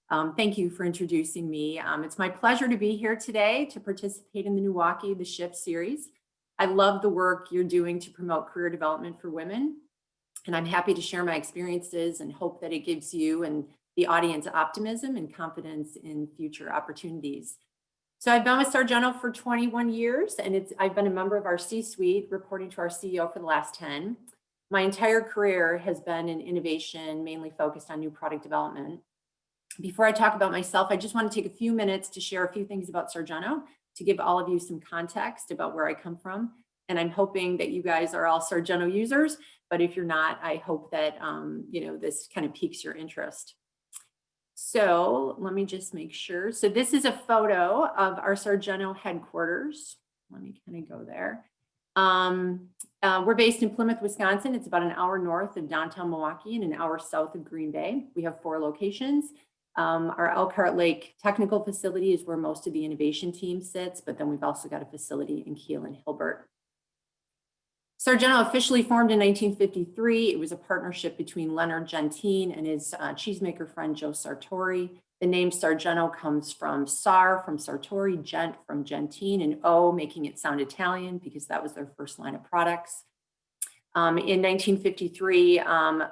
Thank you for introducing me. It's my pleasure to be here today to participate in the Milwaukee The Shift series. I love the work you're doing to promote career development for women, and I'm happy to share my experiences and hope that it gives you and the audience optimism and confidence in future opportunities. So I've been with Sargento for 21 years, and I've been a member of our C-suite, reporting to our CEO for the last 10. My entire career has been in innovation, mainly focused on new product development. Before I talk about myself, I just want to take a few minutes to share a few things about Sargento to give all of you some context about where I come from. And I'm hoping that you guys are all Sargento users, but if you're not, I hope that this kind of piques your interest. So let me just make sure. So this is a photo of our Sargento headquarters. Let me kind of go there. We're based in Plymouth, Wisconsin. It's about an hour north of downtown Milwaukee and an hour south of Green Bay. We have 4 locations. Our Elkhart Lake technical facility is where most of the innovation team sits, but then we've also got a facility in Kiel and Hilbert. Sargento officially formed in 1953. It was a partnership between Leonard Gentine and his cheesemaker friend Joe Sartori. The name Sargento comes from Sar, from Sartori, Gent from Gentine, and O, making it sound Italian because that was their first line of products. In 1953,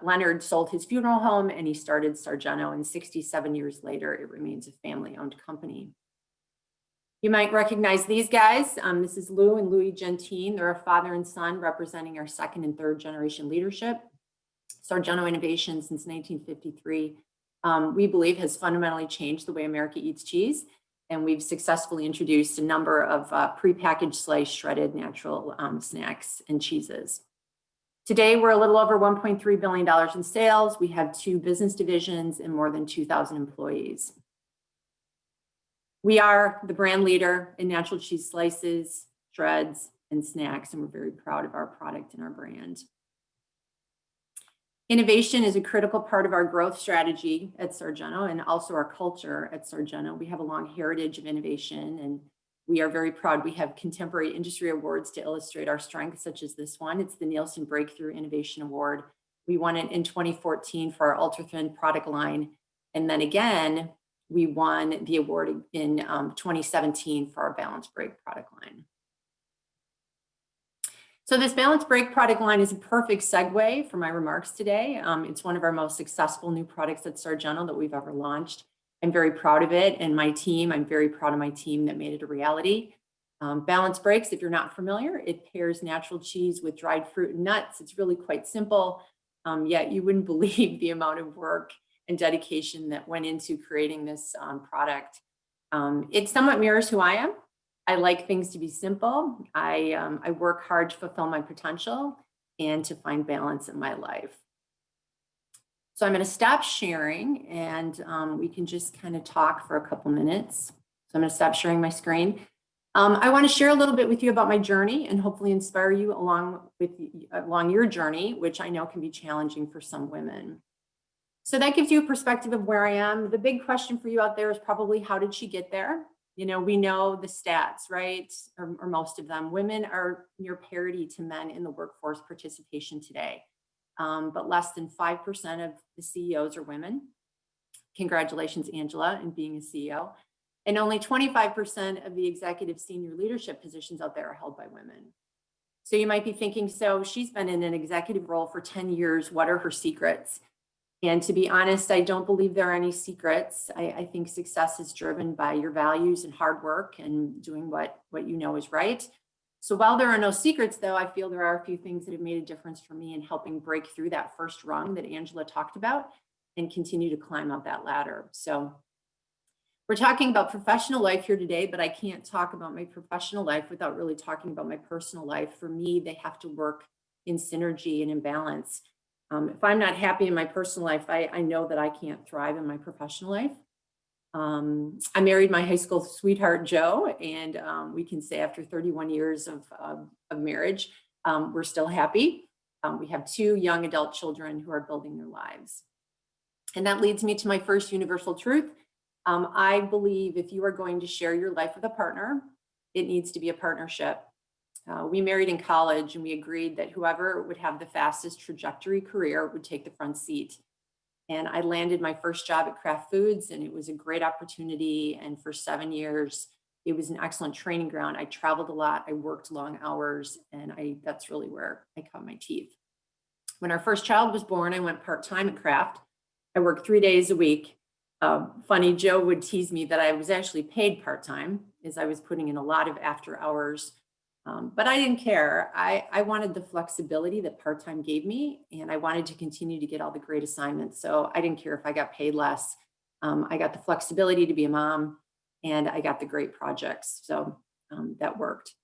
Leonard sold his funeral home and he started Sargento, and 67 years later, it remains a family-owned company. You might recognize these guys. This is Lou and Louis Gentine. They're a father and son representing our second and third generation leadership. Sargento Innovation since 1953, we believe has fundamentally changed the way America eats cheese. And we've successfully introduced a number of prepackaged sliced shredded natural snacks and cheeses. Today, we're a little over $1.3 billion in sales. We have 2 business divisions and more than 2,000 employees. We are the brand leader in natural cheese slices, shreds, and snacks, and we're very proud of our product and our brand. Innovation is a critical part of our growth strategy at Sargento and also our culture at Sargento. We have a long heritage of innovation, and we are very proud. We have contemporary industry awards to illustrate our strengths, such as this one. It's the Nielsen Breakthrough Innovation Award. We won it in 2014 for our ultra-thin product line. And then again, we won the award in 2017 for our Balance Break product line. So this Balance Break product line is a perfect segue for my remarks today. It's one of our most successful new products at Sargento that we've ever launched. I'm very proud of it, and I'm very proud of my team that made it a reality. Balance Breaks, if you're not familiar, it pairs natural cheese with dried fruit and nuts. It's really quite simple, yet you wouldn't believe the amount of work and dedication that went into creating this product. It somewhat mirrors who I am. I like things to be simple. I work hard to fulfill my potential and to find balance in my life. So I'm going to stop sharing, and we can just kind of talk for a couple minutes. So I'm going to stop sharing my screen. I want to share a little bit with you about my journey and hopefully inspire you along your journey, which I know can be challenging for some women. So that gives you a perspective of where I am. The big question for you out there is probably, how did she get there? You know, we know the stats, right? Or most of them. Women are near parity to men in the workforce participation today. But less than 5% of the CEOs are women. Congratulations, Angela, in being a CEO. And only 25% of the executive senior leadership positions out there are held by women. So you might be thinking, so she's been in an executive role for 10 years. What are her secrets? And to be honest, I don't believe there are any secrets. I think success is driven by your values and hard work and doing what you know is right. So while there are no secrets, though, I feel there are a few things that have made a difference for me in helping break through that first rung that Angela talked about and continue to climb up that ladder. So we're talking about professional life here today, but I can't talk about my professional life without really talking about my personal life. For me, they have to work in synergy and in balance. If I'm not happy in my personal life, I know that I can't thrive in my professional life. I married my high school sweetheart, Joe, and we can say after 31 years of marriage, we're still happy. We have 2 young adult children who are building their lives. And that leads me to my first universal truth. I believe if you are going to share your life with a partner, it needs to be a partnership. We married in college, and we agreed that whoever would have the fastest trajectory career would take the front seat. And I landed my first job at Kraft Foods, and it was a great opportunity. And for 7 years, it was an excellent training ground. I traveled a lot, I worked long hours, and that's really where I cut my teeth. When our first child was born, I went part-time at Kraft. I worked 3 days a week. Funny, Joe would tease me that I was actually paid part-time, as I was putting in a lot of after hours. But I didn't care. I wanted the flexibility that part-time gave me, and I wanted to continue to get all the great assignments. So I didn't care if I got paid less. I got the flexibility to be a mom, and I got the great projects. So that worked.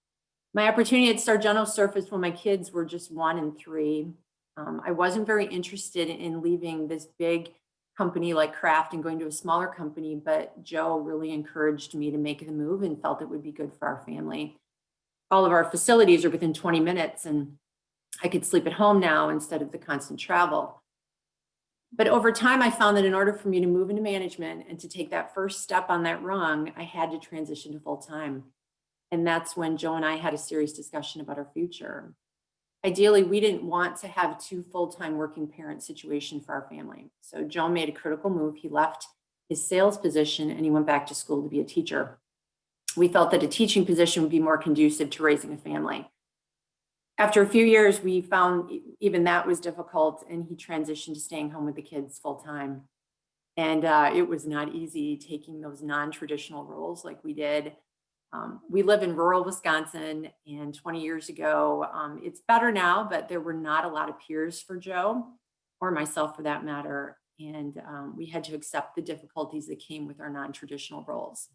My opportunity at Sargento surfaced when my kids were just 1 and 3. I wasn't very interested in leaving this big company like Kraft and going to a smaller company, but Joe really encouraged me to make the move and felt it would be good for our family. All of our facilities are within 20 minutes, and I could sleep at home now instead of the constant travel. But over time, I found that in order for me to move into management and to take that first step on that rung, I had to transition to full-time. And that's when Joe and I had a serious discussion about our future. Ideally, we didn't want to have 2 full-time working parent situation for our family. So Joe made a critical move. He left his sales position and he went back to school to be a teacher. We felt that a teaching position would be more conducive to raising a family. After a few years, we found even that was difficult, and he transitioned to staying home with the kids full-time. And it was not easy taking those non-traditional roles like we did. We live in rural Wisconsin, and 20 years ago, it's better now, but there were not a lot of peers for Joe, or myself for that matter. And we had to accept the difficulties that came with our non-traditional roles.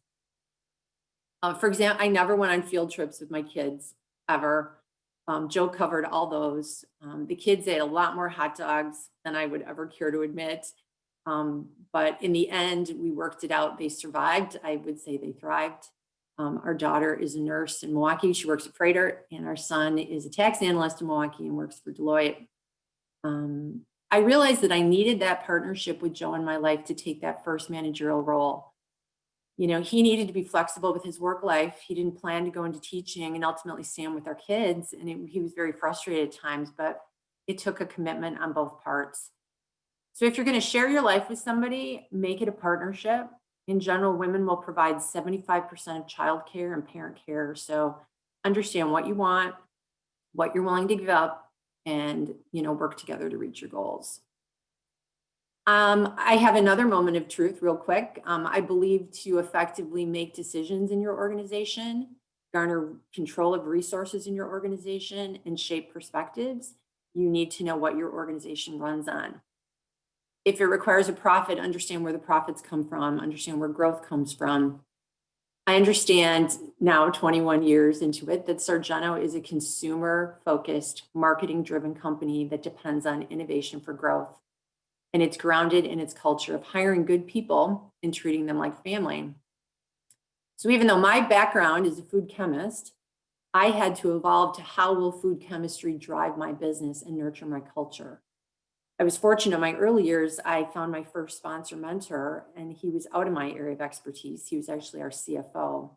For example, I never went on field trips with my kids, ever. Joe covered all those. The kids ate a lot more hot dogs than I would ever care to admit. But in the end, we worked it out. They survived. I would say they thrived. Our daughter is a nurse in Milwaukee. She works at Freighter, and our son is a tax analyst in Milwaukee and works for Deloitte. I realized that I needed that partnership with Joe in my life to take that first managerial role. You know, he needed to be flexible with his work life. He didn't plan to go into teaching and ultimately stand with our kids. And he was very frustrated at times, but it took a commitment on both parts. So if you're going to share your life with somebody, make it a partnership. In general, women will provide 75% of childcare and parent care. So understand what you want, what you're willing to give up, and, work together to reach your goals. I have another moment of truth real quick. I believe to effectively make decisions in your organization, garner control of resources in your organization, and shape perspectives, you need to know what your organization runs on. If it requires a profit, understand where the profits come from, understand where growth comes from. I understand now, 21 years into it, that Sargento is a consumer-focused, marketing-driven company that depends on innovation for growth. And it's grounded in its culture of hiring good people and treating them like family. So even though my background is a food chemist, I had to evolve to how will food chemistry drive my business and nurture my culture. I was fortunate in my early years, I found my first sponsor mentor, and he was out of my area of expertise. He was actually our CFO.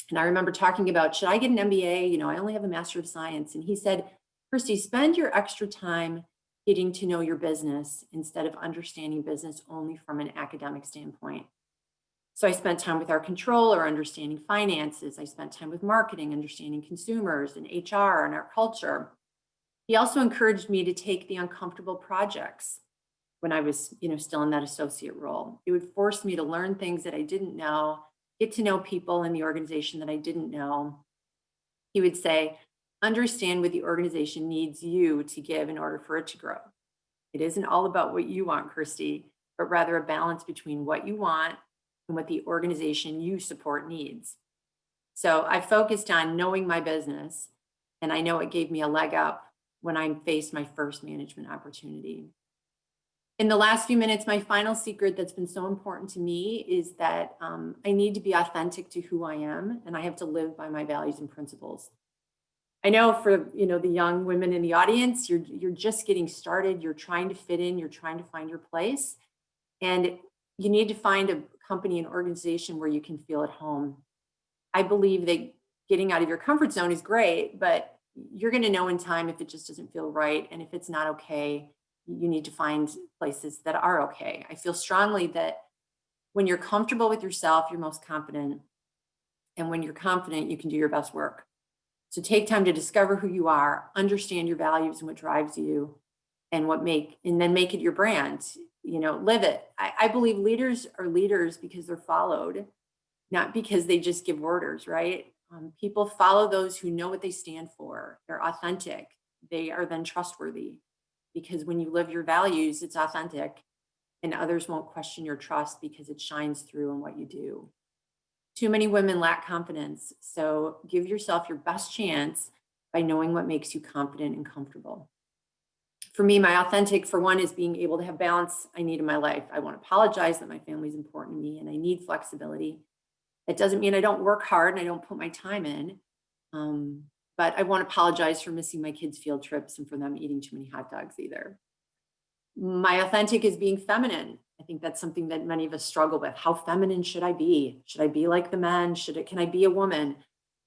And I remember talking about, should I get an MBA? I only have a Master of Science. And he said, Christy, spend your extra time getting to know your business instead of understanding business only from an academic standpoint. So I spent time with our controller, understanding finances. I spent time with marketing, understanding consumers and HR and our culture. He also encouraged me to take the uncomfortable projects when I was, still in that associate role. It would force me to learn things that I didn't know, get to know people in the organization that I didn't know. He would say, understand what the organization needs you to give in order for it to grow. It isn't all about what you want, Christy, but rather a balance between what you want and what the organization you support needs. So I focused on knowing my business, and I know it gave me a leg up when I faced my first management opportunity. In the last few minutes, my final secret that's been so important to me is that I need to be authentic to who I am, and I have to live by my values and principles. I know for the young women in the audience, you're just getting started. You're trying to fit in. You're trying to find your place, and you need to find a company and organization where you can feel at home. I believe that getting out of your comfort zone is great, but you're going to know in time if it just doesn't feel right and if it's not okay. you need to find places that are okay. I feel strongly that when you're comfortable with yourself, you're most confident. And when you're confident, you can do your best work. So take time to discover who you are, understand your values and what drives you, and then make it your brand. Live it. I believe leaders are leaders because they're followed, not because they just give orders, right? People follow those who know what they stand for. They're authentic. They are then trustworthy, because when you live your values, it's authentic, and others won't question your trust because it shines through in what you do. Too many women lack confidence, so give yourself your best chance by knowing what makes you confident and comfortable. For me, my authentic, for one, is being able to have balance I need in my life. I won't apologize that my family is important to me and I need flexibility. That doesn't mean I don't work hard and I don't put my time in. But I won't apologize for missing my kids' field trips and for them eating too many hot dogs either. My authentic is being feminine. I think that's something that many of us struggle with. How feminine should I be? Should I be like the men? Can I be a woman?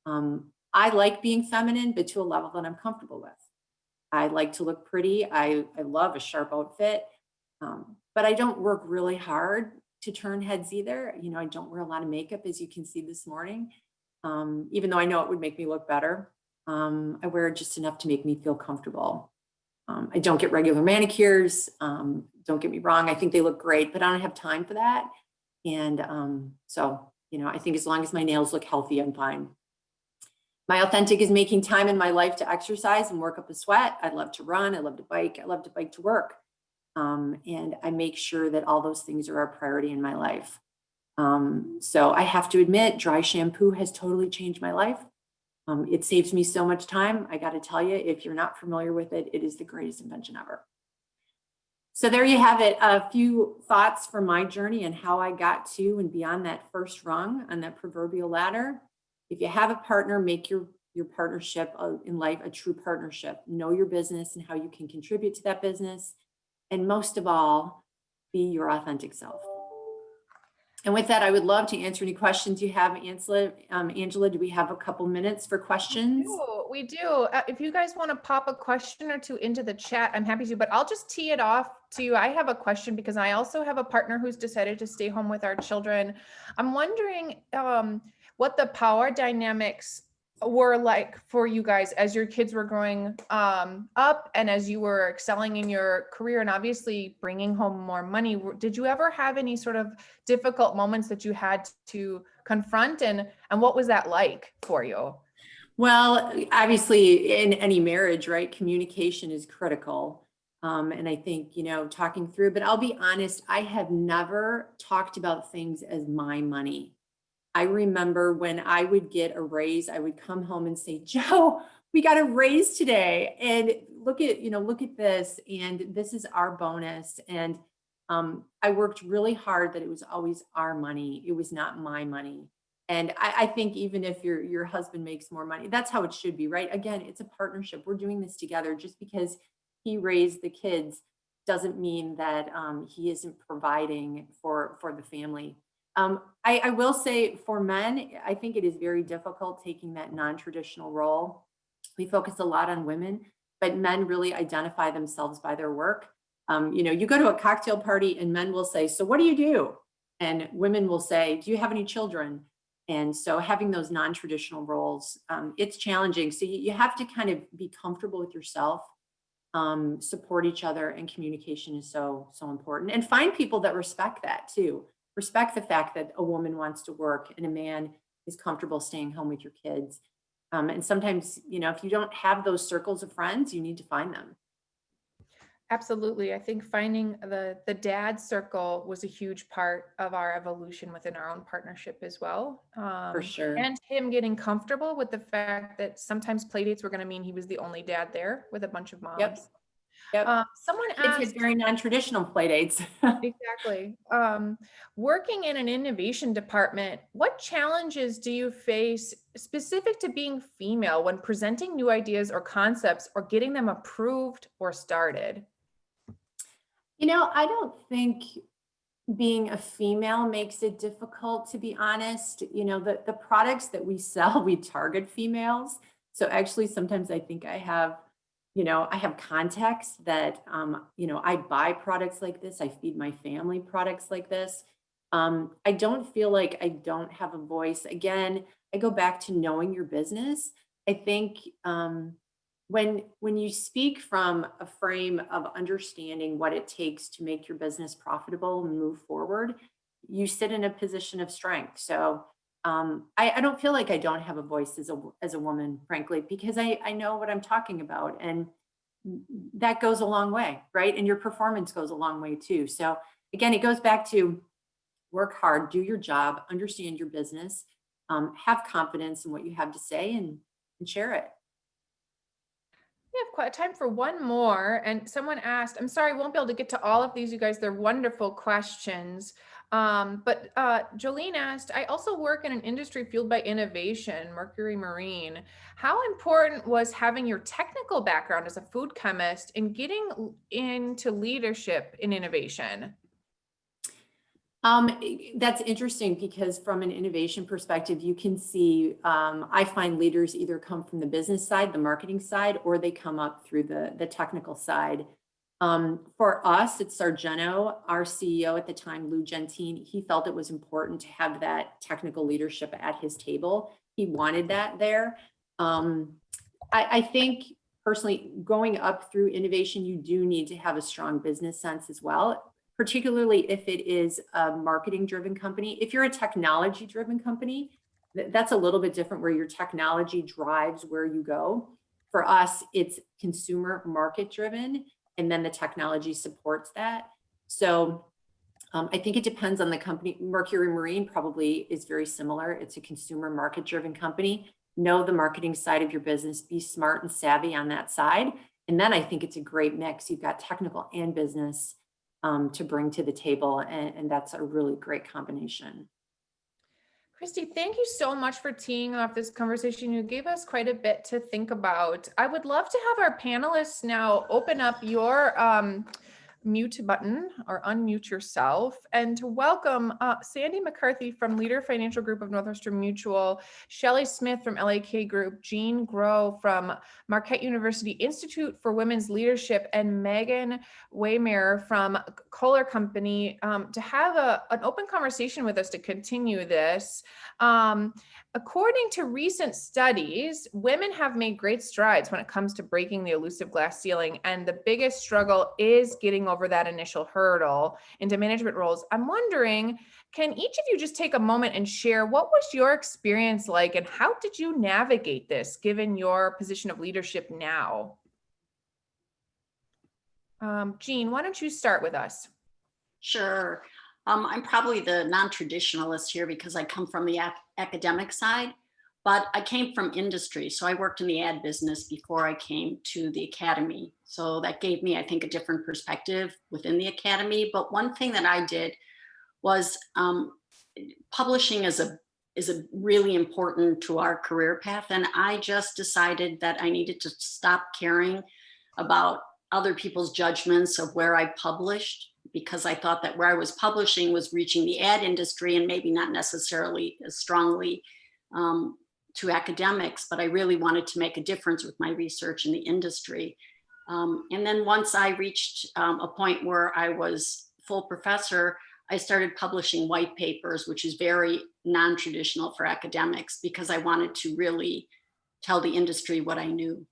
I like being feminine, but to a level that I'm comfortable with. I like to look pretty. I love a sharp outfit, but I don't work really hard to turn heads either. I don't wear a lot of makeup, as you can see this morning, even though I know it would make me look better. I wear just enough to make me feel comfortable. I don't get regular manicures. Don't get me wrong. I think they look great, but I don't have time for that. And so, I think as long as my nails look healthy, I'm fine. My authentic is making time in my life to exercise and work up a sweat. I love to run. I love to bike. I love to bike to work. And I make sure that all those things are a priority in my life. So I have to admit, dry shampoo has totally changed my life. It saves me so much time. I got to tell you, if you're not familiar with it, it is the greatest invention ever. So there you have it. A few thoughts from my journey and how I got to and beyond that first rung on that proverbial ladder. If you have a partner, make your partnership in life a true partnership. Know your business and how you can contribute to that business. And most of all, be your authentic self. And with that, I would love to answer any questions you have, Angela. Angela, do we have a couple minutes for questions? We do. If you guys want to pop a question or two into the chat, I'm happy to, but I'll just tee it off to you. I have a question because I also have a partner who's decided to stay home with our children. I'm wondering what the power dynamics were like for you guys as your kids were growing up and as you were excelling in your career and obviously bringing home more money. Did you ever have any sort of difficult moments that you had to confront, and what was that like for you? Well, obviously in any marriage, right, communication is critical. And I think, talking through, but I'll be honest, I have never talked about things as my money. I remember when I would get a raise, I would come home and say, Joe, we got a raise today. And look at this. And this is our bonus. And I worked really hard that it was always our money. It was not my money. And I think even if your husband makes more money, that's how it should be, right? Again, it's a partnership. We're doing this together. Just because he raised the kids doesn't mean that he isn't providing for the family. I will say for men, I think it is very difficult taking that non-traditional role. We focus a lot on women, but men really identify themselves by their work. You go to a cocktail party and men will say, so what do you do? And women will say, do you have any children? And so having those non-traditional roles, it's challenging. So you have to kind of be comfortable with yourself, support each other, and communication is so important. And find people that respect that too. Respect the fact that a woman wants to work and a man is comfortable staying home with your kids. And sometimes, if you don't have those circles of friends, you need to find them. Absolutely. I think finding the dad circle was a huge part of our evolution within our own partnership as well. For sure. And him getting comfortable with the fact that sometimes play dates were going to mean he was the only dad there with a bunch of moms. Yep. Someone Kids asked, had very non-traditional play dates. exactly. Working in an innovation department, what challenges do you face specific to being female when presenting new ideas or concepts or getting them approved or started? I don't think being a female makes it difficult, to be honest. The products that we sell, we target females. So actually, sometimes I think I have I have context that, I buy products like this. I feed my family products like this. I don't feel like I don't have a voice. Again, I go back to knowing your business. I think when you speak from a frame of understanding what it takes to make your business profitable and move forward, you sit in a position of strength. So I don't feel like I don't have a voice as a woman, frankly, because I know what I'm talking about, and that goes a long way, right? And your performance goes a long way too. So again, it goes back to work hard, do your job, understand your business, have confidence in what you have to say, and share it. We have quite time for one more. And someone asked, I'm sorry, I won't be able to get to all of these, you guys. They're wonderful questions. But Jolene asked, I also work in an industry fueled by innovation, Mercury Marine. How important was having your technical background as a food chemist in getting into leadership in innovation? That's interesting because from an innovation perspective, you can see, I find leaders either come from the business side, the marketing side, or they come up through the technical side. For us at Sargento, our CEO at the time, Lou Gentine, he felt it was important to have that technical leadership at his table. He wanted that there. I think personally, going up through innovation, you do need to have a strong business sense as well, particularly if it is a marketing driven company. If you're a technology driven company, that's a little bit different where your technology drives where you go. For us, it's consumer market driven, and then the technology supports that. So I think it depends on the company. Mercury Marine probably is very similar. It's a consumer market driven company. Know the marketing side of your business, be smart and savvy on that side. And then I think it's a great mix. You've got technical and business to bring to the table. And that's a really great combination. Christy, thank you so much for teeing off this conversation. You gave us quite a bit to think about. I would love to have our panelists now open up your mute button or unmute yourself, and to welcome Sandy McCarthy from Leader Financial Group of Northwestern Mutual, Shelley Smith from LAK Group, Jean Groh from Marquette University Institute for Women's Leadership, and Megan Waymer from Kohler Company to have an open conversation with us to continue this. According to recent studies, women have made great strides when it comes to breaking the elusive glass ceiling, and the biggest struggle is getting over that initial hurdle into management roles. I'm wondering, can each of you just take a moment and share what was your experience like, and how did you navigate this given your position of leadership now? Jean, why don't you start with us? Sure. I'm probably the non-traditionalist here because I come from the academic side, but I came from industry. So I worked in the ad business before I came to the academy. So that gave me, I think, a different perspective within the academy. But one thing that I did was publishing is a really important to our career path. And I just decided that I needed to stop caring about other people's judgments of where I published, because I thought that where I was publishing was reaching the ad industry and maybe not necessarily as strongly to academics, but I really wanted to make a difference with my research in the industry. And then once I reached a point where I was full professor, I started publishing white papers, which is very non-traditional for academics, because I wanted to really tell the industry what I knew.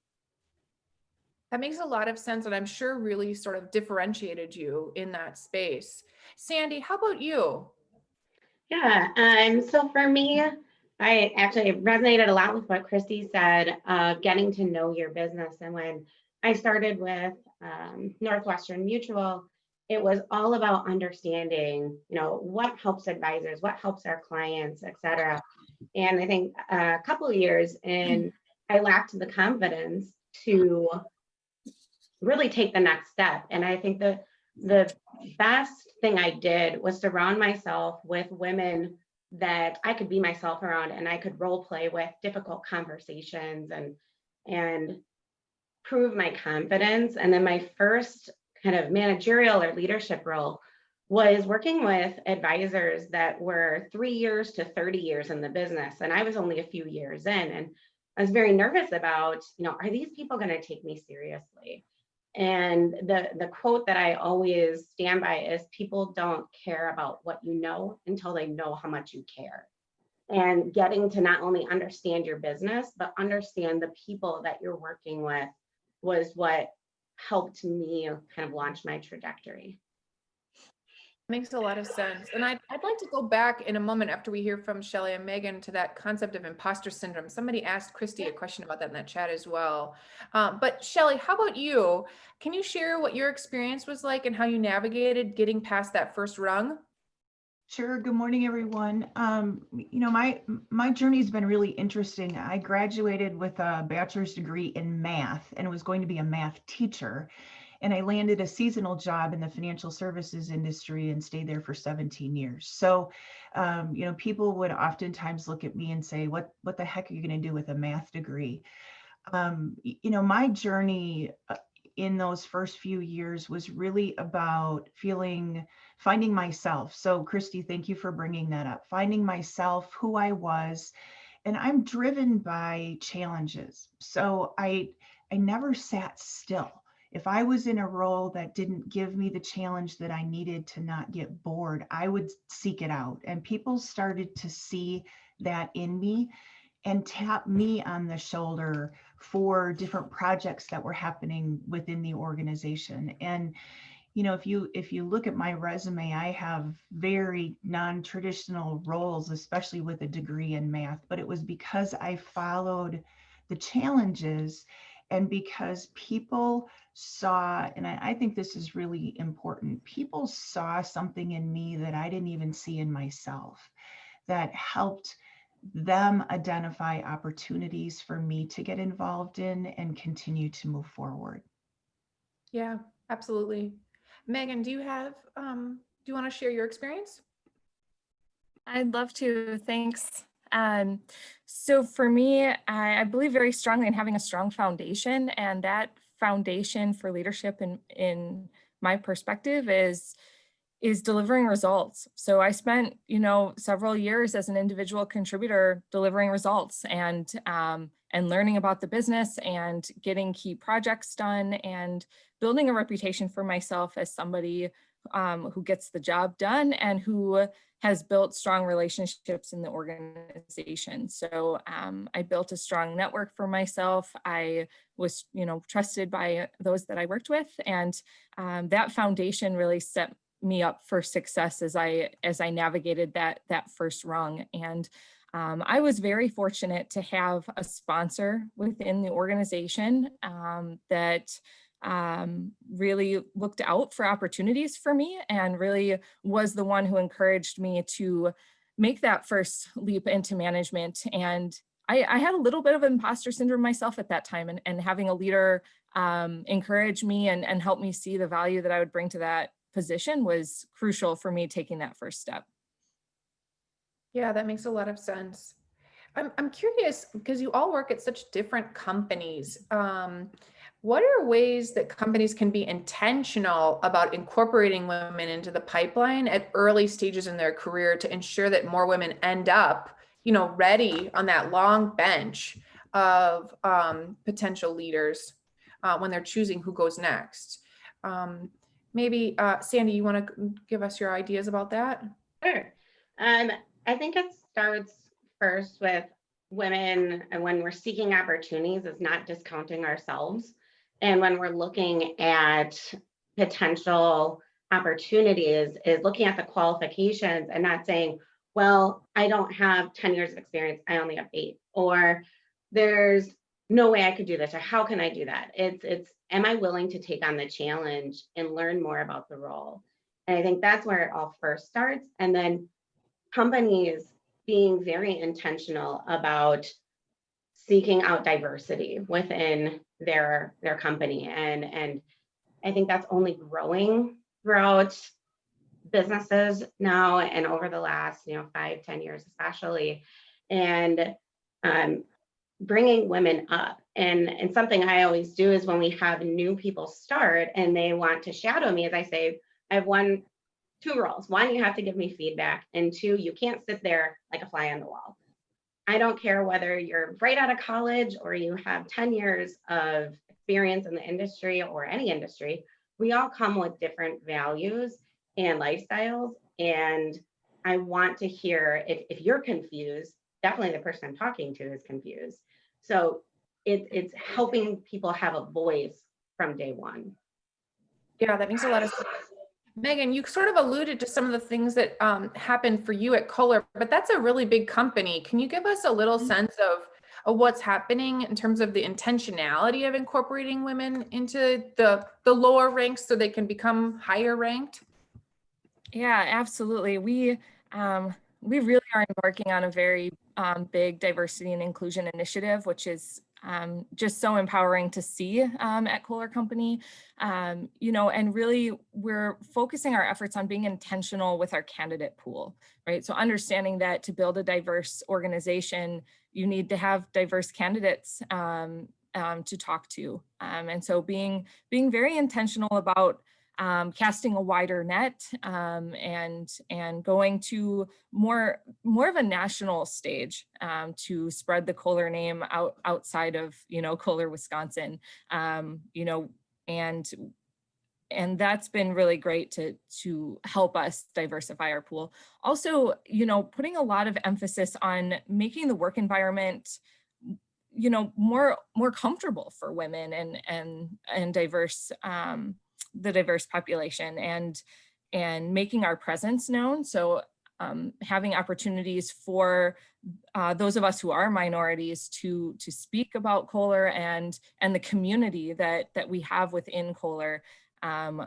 That makes a lot of sense, and I'm sure really sort of differentiated you in that space. Sandy, how about you? Yeah, so for me, I actually resonated a lot with what Christy said, getting to know your business. And when I started with Northwestern Mutual, it was all about understanding, what helps advisors, what helps our clients, et cetera. And I think a couple of years in, I lacked the confidence to really take the next step. And I think the best thing I did was surround myself with women that I could be myself around, and I could role play with difficult conversations and prove my confidence. And then my first kind of managerial or leadership role was working with advisors that were 3 years to 30 years in the business. And I was only a few years in. And I was very nervous about, are these people going to take me seriously? And the quote that I always stand by is, people don't care about what you know until they know how much you care. And getting to not only understand your business, but understand the people that you're working with was what helped me kind of launch my trajectory. Makes a lot of sense. And I'd like to go back in a moment after we hear from Shelley and Megan to that concept of imposter syndrome. Somebody asked Christy a question about that in that chat as well. But Shelley, how about you? Can you share what your experience was like and how you navigated getting past that first rung? Sure. Good morning, everyone. My journey's been really interesting. I graduated with a bachelor's degree in math and was going to be a math teacher. And I landed a seasonal job in the financial services industry and stayed there for 17 years. So, people would oftentimes look at me and say, what the heck are you going to do with a math degree? My journey in those first few years was really about finding myself. So Christy, thank you for bringing that up. Finding myself, who I was, and I'm driven by challenges. So I never sat still. If I was in a role that didn't give me the challenge that I needed to not get bored, I would seek it out. And people started to see that in me and tap me on the shoulder for different projects that were happening within the organization. And if you look at my resume, I have very non-traditional roles, especially with a degree in math, but it was because I followed the challenges and because people saw, and I think this is really important, people saw something in me that I didn't even see in myself that helped them identify opportunities for me to get involved in and continue to move forward. Yeah, absolutely. Megan, do you want to share your experience? I'd love to, thanks. So for me, I believe very strongly in having a strong foundation, and that foundation for leadership in my perspective is delivering results. So I spent, several years as an individual contributor delivering results and learning about the business and getting key projects done and building a reputation for myself as somebody who gets the job done and who has built strong relationships in the organization. So I built a strong network for myself. I was, trusted by those that I worked with, and that foundation really set me up for success as I navigated that first rung. And I was very fortunate to have a sponsor within the organization that really looked out for opportunities for me and really was the one who encouraged me to make that first leap into management. And I had a little bit of imposter syndrome myself at that time, and having a leader encourage me and help me see the value that I would bring to that position was crucial for me taking that first step. Yeah, that makes a lot of sense. I'm curious, because you all work at such different companies. What are ways that companies can be intentional about incorporating women into the pipeline at early stages in their career to ensure that more women end up, ready on that long bench of potential leaders when they're choosing who goes next? Maybe Sandy, you want to give us your ideas about that? Sure. I think it starts first with women, and when we're seeking opportunities, is not discounting ourselves. And when we're looking at potential opportunities, is looking at the qualifications and not saying, well, I don't have 10 years of experience, I only have 8, or there's no way I could do this, or how can I do that? It's am I willing to take on the challenge and learn more about the role? And I think that's where it all first starts. And then companies being very intentional about seeking out diversity within their company. And I think that's only growing throughout businesses now and over the last 5-10 years especially. And bringing women up. And something I always do is when we have new people start and they want to shadow me, as I say, I have 2 roles. 1, you have to give me feedback, and 2, you can't sit there like a fly on the wall. I don't care whether you're right out of college or you have 10 years of experience in the industry or any industry, we all come with different values and lifestyles. And I want to hear if you're confused, definitely the person I'm talking to is confused. So it's helping people have a voice from day one. Yeah, that makes a lot of sense. Megan, you sort of alluded to some of the things that happened for you at Kohler, but that's a really big company. Can you give us a little sense of what's happening in terms of the intentionality of incorporating women into the lower ranks so they can become higher ranked? Yeah, absolutely. We really are embarking on a very big diversity and inclusion initiative, which is just so empowering to see at Kohler Company. You know, and really we're focusing our efforts on being intentional with our candidate pool, right? So understanding that to build a diverse organization, you need to have diverse candidates to talk to. And so being very intentional about casting a wider net and going to more of a national stage to spread the Kohler name outside of, you know, Kohler, Wisconsin, you know, and that's been really great to help us diversify our pool. Also, you know, putting a lot of emphasis on making the work environment, you know, more comfortable for women and diverse the diverse population and making our presence known. So having opportunities for those of us who are minorities to speak about Kohler and the community that we have within Kohler.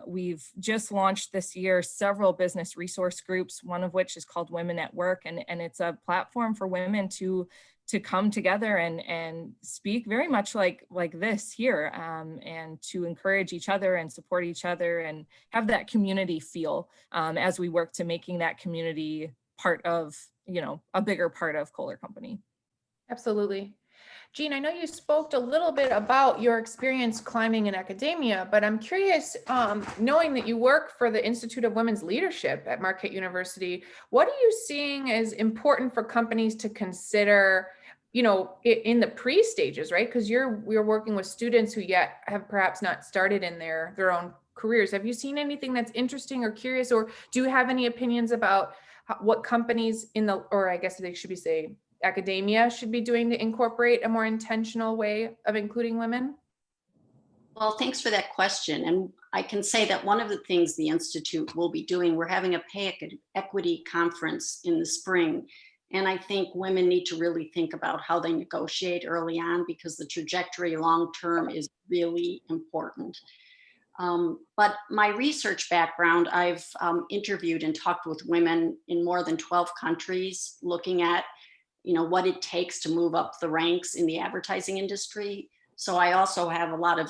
We've just launched this year several business resource groups, one of which is called Women at Work, and it's a platform for women to come together and speak very much like this here, and to encourage each other and support each other and have that community feel as we work to making that community part of, you know, a bigger part of Kohler Company. Absolutely. Jean, I know you spoke a little bit about your experience climbing in academia, but I'm curious, knowing that you work for the Institute of Women's Leadership at Marquette University, what are you seeing as important for companies to consider, you know, in the pre-stages, right? Because we're working with students who yet have perhaps not started in their own careers. Have you seen anything that's interesting or curious, or do you have any opinions about what companies or I guess they should be saying, academia should be doing to incorporate a more intentional way of including women? Well, thanks for that question. And I can say that one of the things the Institute will be doing, we're having a pay equity conference in the spring. And I think women need to really think about how they negotiate early on, because the trajectory long-term is really important. But my research background, I've interviewed and talked with women in more than 12 countries, looking at, you know, what it takes to move up the ranks in the advertising industry. So I also have a lot of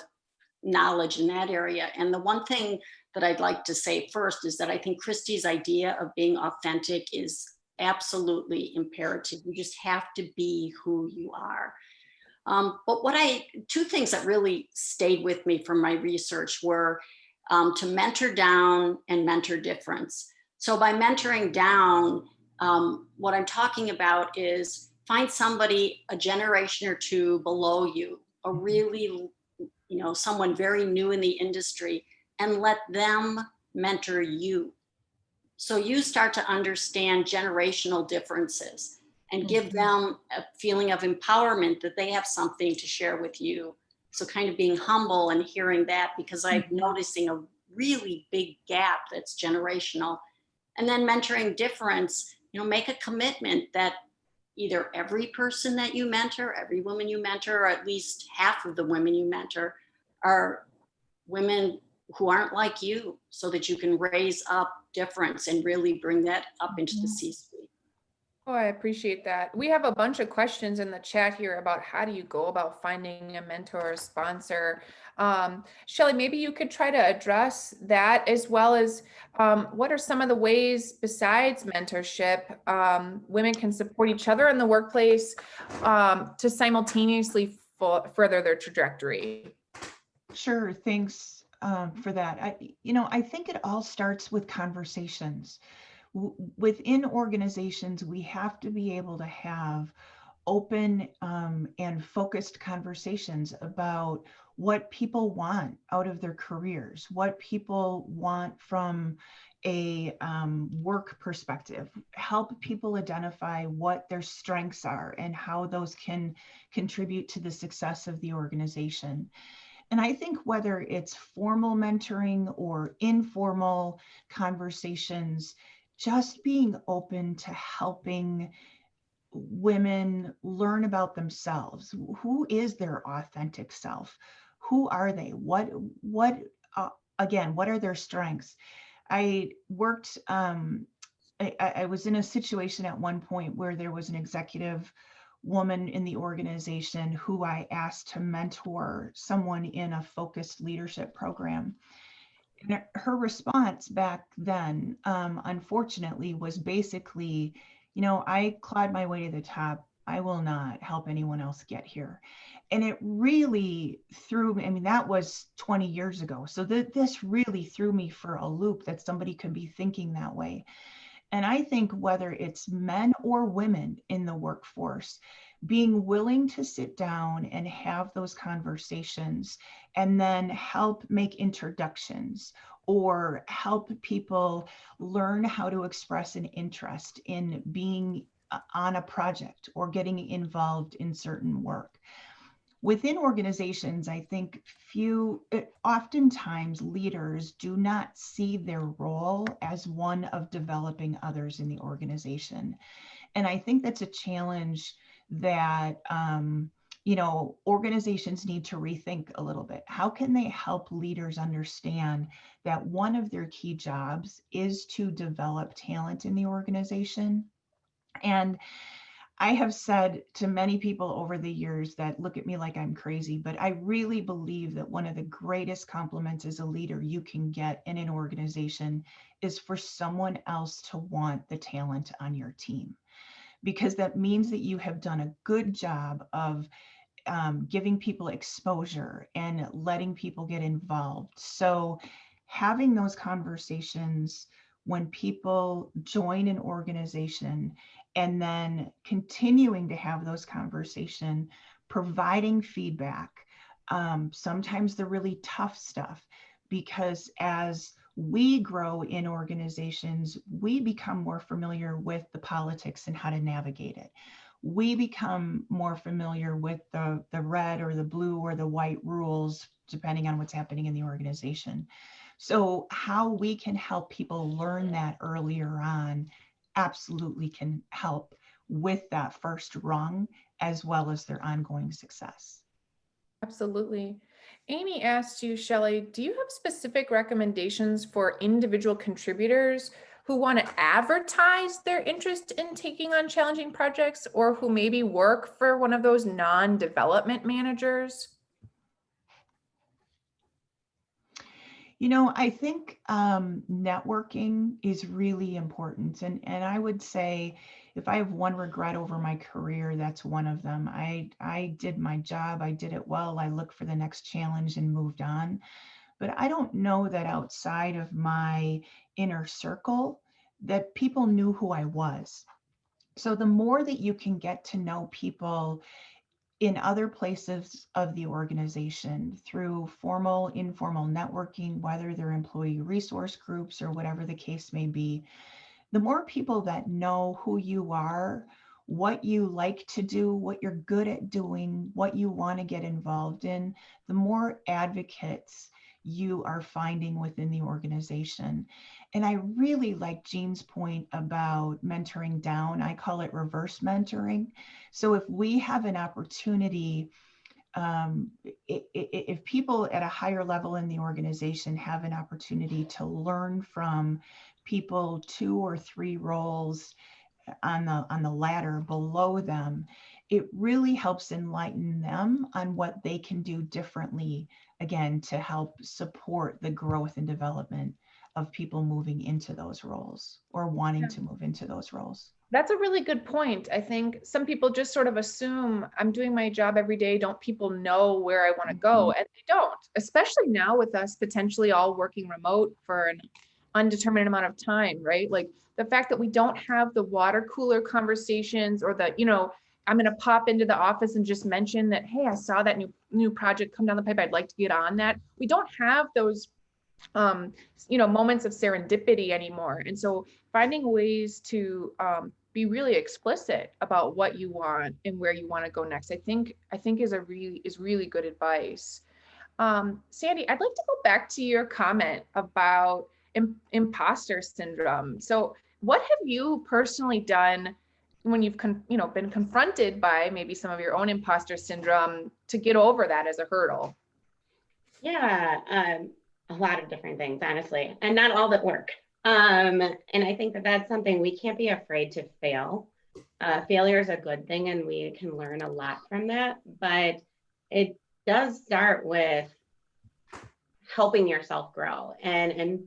knowledge in that area. And the one thing that I'd like to say first is that I think Christy's idea of being authentic is absolutely imperative. You just have to be who you are. But two things that really stayed with me from my research were to mentor down and mentor difference. So by mentoring down, what I'm talking about is find somebody a generation or two below you, a really, you know, someone very new in the industry, and let them mentor you. So you start to understand generational differences and give them a feeling of empowerment that they have something to share with you. So kind of being humble and hearing that, because I'm noticing a really big gap that's generational. And then mentoring difference, you know, make a commitment that either every person that you mentor, every woman you mentor, or at least half of the women you mentor are women who aren't like you, so that you can raise up difference and really bring that up into the C-suite. Oh, I appreciate that. We have a bunch of questions in the chat here about how do you go about finding a mentor or sponsor. Shelley, maybe you could try to address that, as well as what are some of the ways besides mentorship women can support each other in the workplace to simultaneously further their trajectory? Sure, thanks for that. I think it all starts with conversations. Within organizations, we have to be able to have open and focused conversations about what people want out of their careers, what people want from a work perspective, help people identify what their strengths are and how those can contribute to the success of the organization. And I think whether it's formal mentoring or informal conversations, just being open to helping women learn about themselves. Who is their authentic self? Who are they? Again, what are their strengths? I worked, I was in a situation at one point where there was an executive woman in the organization who I asked to mentor someone in a focused leadership program. And her response back then, unfortunately, was basically, I clawed my way to the top. I will not help anyone else get here. And it really threw me. I mean, that was 20 years ago. So this really threw me for a loop that somebody could be thinking that way. And I think whether it's men or women in the workforce, being willing to sit down and have those conversations and then help make introductions or help people learn how to express an interest in being on a project or getting involved in certain work. Within organizations, I think oftentimes leaders do not see their role as one of developing others in the organization. And I think that's a challenge that, organizations need to rethink a little bit. How can they help leaders understand that one of their key jobs is to develop talent in the organization? And I have said to many people over the years that look at me like I'm crazy, but I really believe that one of the greatest compliments as a leader you can get in an organization is for someone else to want the talent on your team, because that means that you have done a good job of giving people exposure and letting people get involved. So having those conversations when people join an organization and then continuing to have those conversations, providing feedback, sometimes the really tough stuff, because as we grow in organizations, we become more familiar with the politics and how to navigate it. We become more familiar with the red or the blue or the white rules, depending on what's happening in the organization. So how we can help people learn that earlier on absolutely can help with that first rung as well as their ongoing success. Absolutely. Amy asked you, Shelley, do you have specific recommendations for individual contributors who want to advertise their interest in taking on challenging projects, or who maybe work for one of those non-development managers? I think networking is really important. And I would say if I have one regret over my career, that's one of them. I did my job, I did it well, I looked for the next challenge and moved on. But I don't know that outside of my inner circle that people knew who I was. So the more that you can get to know people in other places of the organization through formal, informal networking, whether they're employee resource groups or whatever the case may be, the more people that know who you are, what you like to do, what you're good at doing, what you want to get involved in, the more advocates you are finding within the organization. And I really like Jean's point about mentoring down. I call it reverse mentoring. So if we have an opportunity, if people at a higher level in the organization have an opportunity to learn from people 2 or 3 roles on the ladder below them, it really helps enlighten them on what they can do differently, again, to help support the growth and development of people moving into those roles or wanting to move into those roles. That's a really good point. I think some people just sort of assume I'm doing my job every day. Don't people know where I want to go? And they don't, especially now with us potentially all working remote for an undetermined amount of time, right? Like the fact that we don't have the water cooler conversations or the, I'm going to pop into the office and just mention that, hey, I saw that new project come down the pipe. I'd like to get on that. We don't have those, moments of serendipity anymore. And so finding ways to be really explicit about what you want and where you want to go next, I think is really good advice. Sandy, I'd like to go back to your comment about imposter syndrome. So what have you personally done when you've been confronted by maybe some of your own imposter syndrome to get over that as a hurdle? Yeah, a lot of different things, honestly, and not all that work. And I think that that's something we can't be afraid to fail. Failure is a good thing, and we can learn a lot from that. But it does start with helping yourself grow. And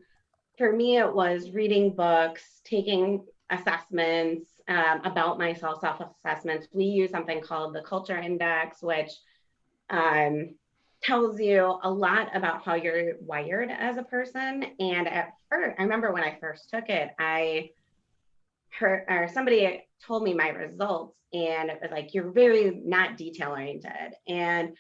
for me, it was reading books, taking assessments about myself, self-assessments. We use something called the Culture Index, which tells you a lot about how you're wired as a person. And at first, I remember when I first took it, I heard, or somebody told me my results, and it was like, you're very not detail oriented. And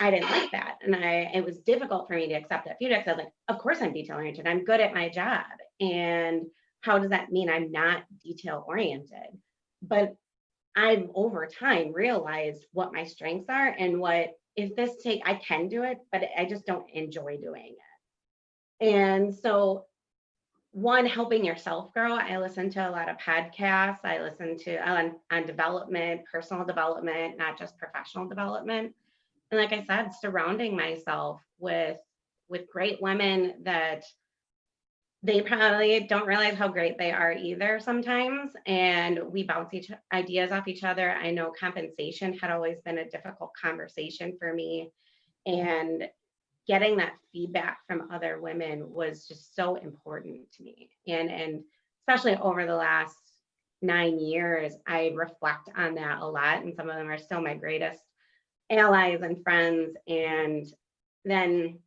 I didn't like that. And it was difficult for me to accept that feedback. So I was like, of course I'm detail oriented. I'm good at my job. And how does that mean I'm not detail oriented? But I've over time realized what my strengths are and I can do it, but I just don't enjoy doing it. And so one, helping yourself grow. I listen to a lot of podcasts. I listen to on development, personal development, not just professional development. And like I said, surrounding myself with great women that they probably don't realize how great they are either sometimes. And we bounce ideas off each other. I know compensation had always been a difficult conversation for me. And getting that feedback from other women was just so important to me. And especially over the last 9 years, I reflect on that a lot. And some of them are still my greatest allies and friends. And then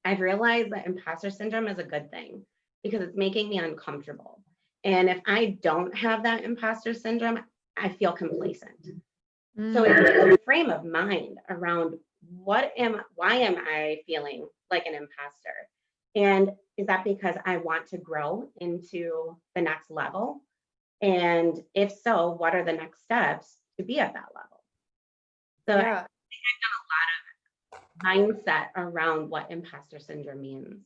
I've realized that imposter syndrome is a good thing because it's making me uncomfortable. And if I don't have that imposter syndrome, I feel complacent. So it's a frame of mind around why am I feeling like an imposter? And is that because I want to grow into the next level? And if so, what are the next steps to be at that level? So Yeah. I think I've done a lot of mindset around what imposter syndrome means.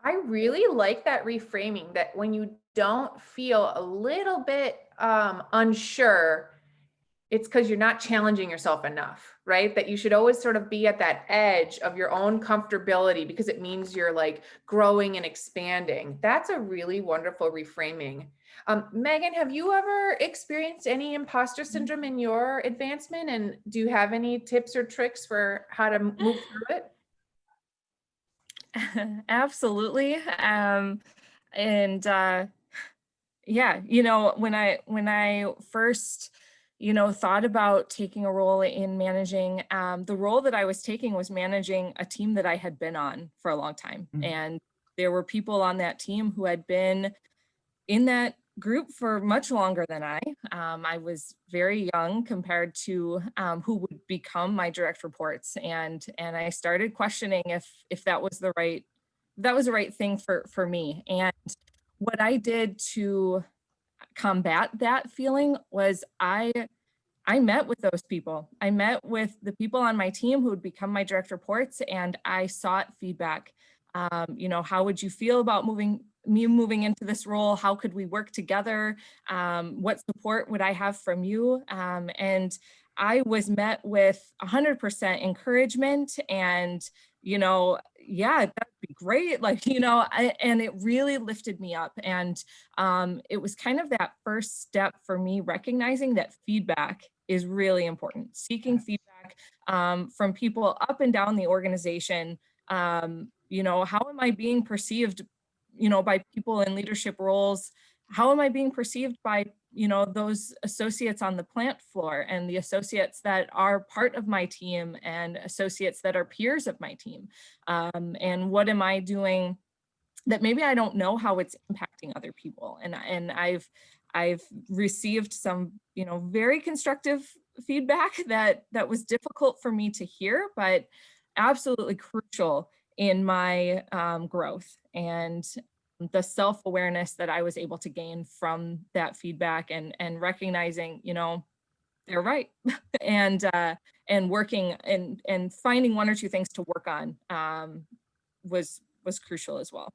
I really like that reframing, that when you don't feel a little bit unsure, it's because you're not challenging yourself enough, right? That you should always sort of be at that edge of your own comfortability because it means you're like growing and expanding. That's a really wonderful reframing. Megan, have you ever experienced any imposter syndrome in your advancement? And do you have any tips or tricks for how to move through it? Absolutely. Yeah, when I first, thought about taking a role in managing, the role that I was taking was managing a team that I had been on for a long time. Mhm. And there were people on that team who had been in that group for much longer than I. I was very young compared to who would become my direct reports, and I started questioning if that was the right thing for me. And what I did to combat that feeling was I met with those people. I met with the people on my team who would become my direct reports, and I sought feedback. How would you feel about moving into this role? How could we work together? What support would I have from you? And I was met with 100% encouragement and, yeah, that'd be great. And it really lifted me up. And it was kind of that first step for me, recognizing that feedback is really important. Seeking feedback from people up and down the organization. How am I being perceived, by people in leadership roles? How am I being perceived by, those associates on the plant floor and the associates that are part of my team and associates that are peers of my team? And what am I doing that maybe I don't know how it's impacting other people? And I've received some, very constructive feedback that was difficult for me to hear, but absolutely crucial in my growth and the self-awareness that I was able to gain from that feedback and recognizing, they're right. and working and finding one or two things to work on was crucial as well.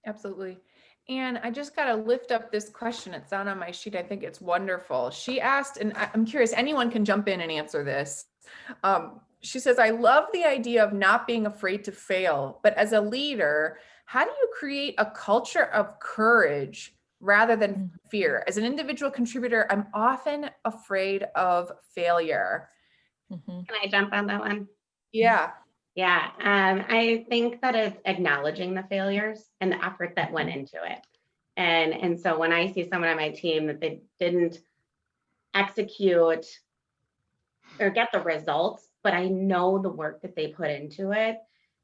Absolutely. And I just got to lift up this question. It's down on my sheet. I think it's wonderful. She asked, and I'm curious, anyone can jump in and answer this. She says, I love the idea of not being afraid to fail, but as a leader, how do you create a culture of courage rather than fear? As an individual contributor, I'm often afraid of failure. Can I jump on that one? Yeah. Yeah, I think that it's acknowledging the failures and the effort that went into it. And so when I see someone on my team that they didn't execute or get the results, but I know the work that they put into it,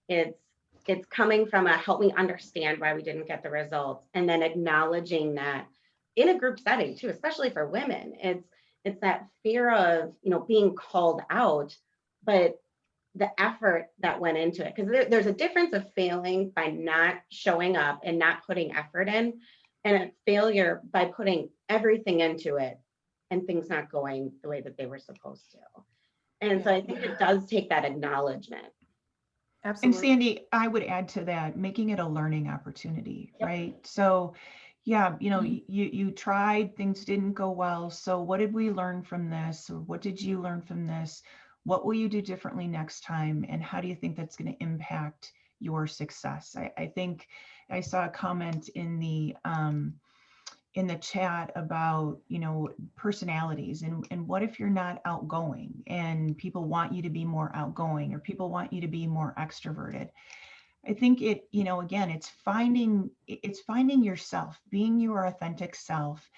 it's coming from a help me understand why we didn't get the results, and then acknowledging that in a group setting too, especially for women, it's that fear of being called out, but the effort that went into it, because there's a difference of failing by not showing up and not putting effort in, and a failure by putting everything into it and things not going the way that they were supposed to. And so I think it does take that acknowledgement. Absolutely. And Sandy, I would add to that, making it a learning opportunity, Yep. right? So yeah, you tried, things didn't go well. So what did we learn from this? Or what did you learn from this? What will you do differently next time? And how do you think that's going to impact your success? I think I saw a comment in the chat about, personalities and what if you're not outgoing and people want you to be more outgoing or people want you to be more extroverted. I think it, again, it's finding yourself, being your authentic self,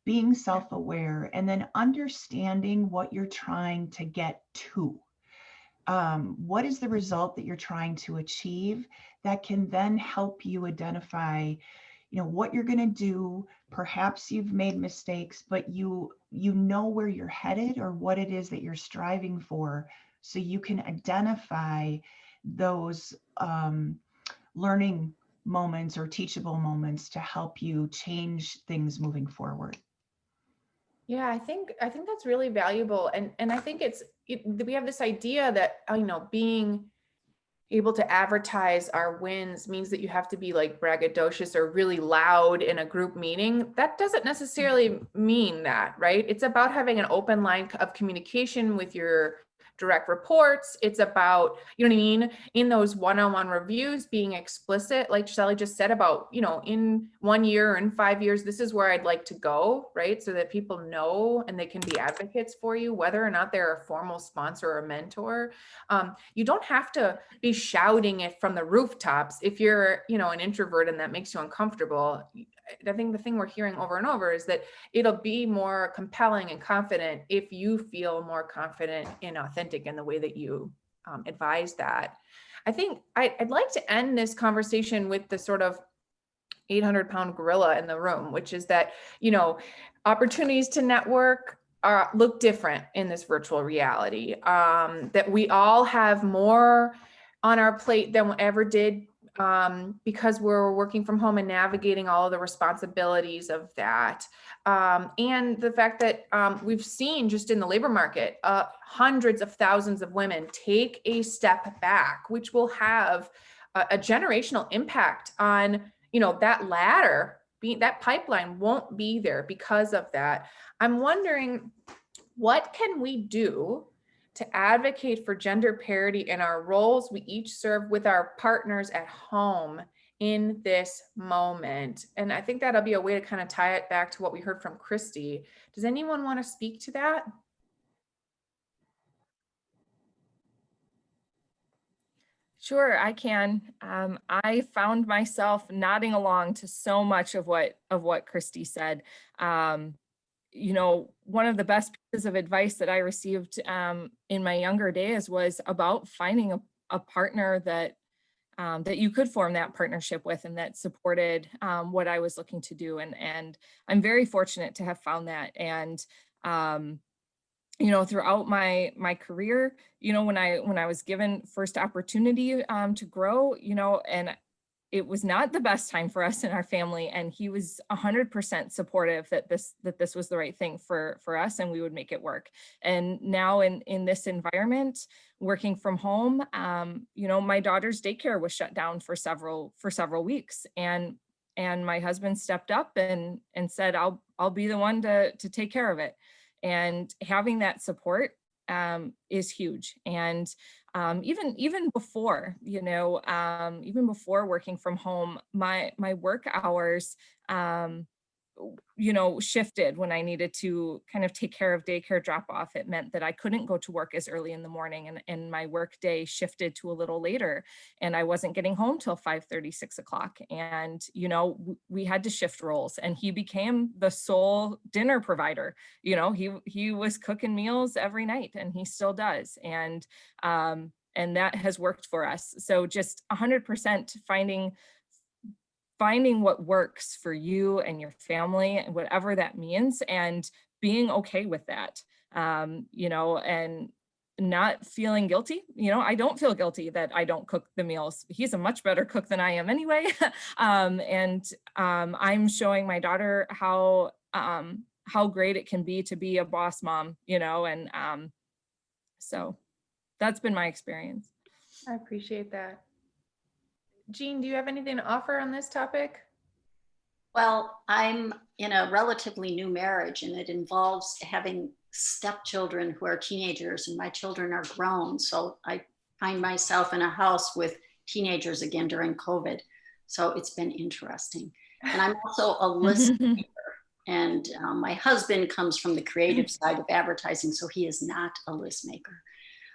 being self-aware, and then understanding what you're trying to get to. What is the result that you're trying to achieve that can then help you identify, what you're going to do. Perhaps you've made mistakes, but you know where you're headed or what it is that you're striving for, so you can identify those learning moments or teachable moments to help you change things moving forward. Yeah, I think that's really valuable. And I think we have this idea that, being able to advertise our wins means that you have to be like braggadocious or really loud in a group meeting. That doesn't necessarily mean that, right? It's about having an open line of communication with your direct reports. It's about, you know what I mean? In those one-on-one reviews, being explicit, like Shelley just said about, in 1 year or in 5 years, this is where I'd like to go, right? So that people know and they can be advocates for you, whether or not they're a formal sponsor or mentor. You don't have to be shouting it from the rooftops if you're, an introvert and that makes you uncomfortable. I think the thing we're hearing over and over is that it'll be more compelling and confident if you feel more confident and authentic in the way that you advise that. I think I'd like to end this conversation with the sort of 800-pound gorilla in the room, which is that, opportunities to network look different in this virtual reality, that we all have more on our plate than we ever did because we're working from home and navigating all of the responsibilities of that. And the fact that we've seen just in the labor market, hundreds of thousands of women take a step back, which will have a generational impact on, that ladder, that pipeline won't be there because of that. I'm wondering, what can we do to advocate for gender parity in our roles we each serve with our partners at home in this moment? And I think that'll be a way to kind of tie it back to what we heard from Christy. Does anyone want to speak to that? Sure, I can. I found myself nodding along to so much of what Christy said. One of the best pieces of advice that I received in my younger days was about finding a partner that that you could form that partnership with, and that supported what I was looking to do. And I'm very fortunate to have found that. And you know, throughout my career, you know, when I was given first opportunity to grow, you know, and it was not the best time for us in our family, and he was 100% supportive that this was the right thing for us, and we would make it work. And now in this environment, working from home, you know, my daughter's daycare was shut down for several weeks, and my husband stepped up and said, I'll be the one to take care of it. And having that support is huge. And even before, you know, even before working from home, my work hours, you know, shifted when I needed to kind of take care of daycare drop off. It meant that I couldn't go to work as early in the morning, and my work day shifted to a little later, and I wasn't getting home till 5:30, 6 o'clock. And, you know, we had to shift roles, and he became the sole dinner provider. You know, he was cooking meals every night, and he still does. And that has worked for us. So just 100% finding what works for you and your family, and whatever that means, and being okay with that, you know, and not feeling guilty. You know, I don't feel guilty that I don't cook the meals. He's a much better cook than I am anyway. I'm showing my daughter how great it can be to be a boss mom, you know, and so that's been my experience. I appreciate that. Jean, do you have anything to offer on this topic? Well, I'm in a relatively new marriage, and it involves having stepchildren who are teenagers, and my children are grown. So I find myself in a house with teenagers again during COVID. So it's been interesting. And I'm also a list maker. And my husband comes from the creative side of advertising, so he is not a list maker.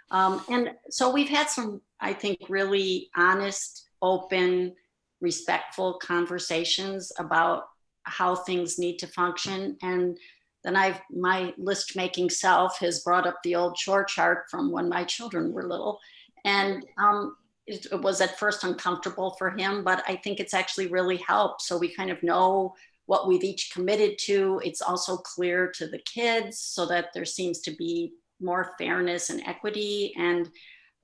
And so we've had some, I think, really honest, open, respectful conversations about how things need to function. And then my list making self has brought up the old chore chart from when my children were little. And it was at first uncomfortable for him, but I think it's actually really helped. So we kind of know what we've each committed to. It's also clear to the kids so that there seems to be more fairness and equity. And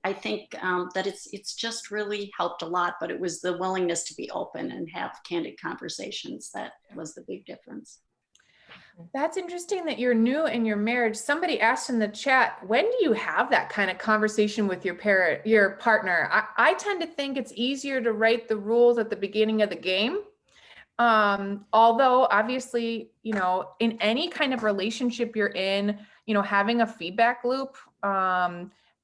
I think that it's just really helped a lot, but it was the willingness to be open and have candid conversations that was the big difference. That's interesting that you're new in your marriage. Somebody asked in the chat, when do you have that kind of conversation with your partner? I tend to think it's easier to write the rules at the beginning of the game. Although obviously, you know, in any kind of relationship you're in, you know, having a feedback loop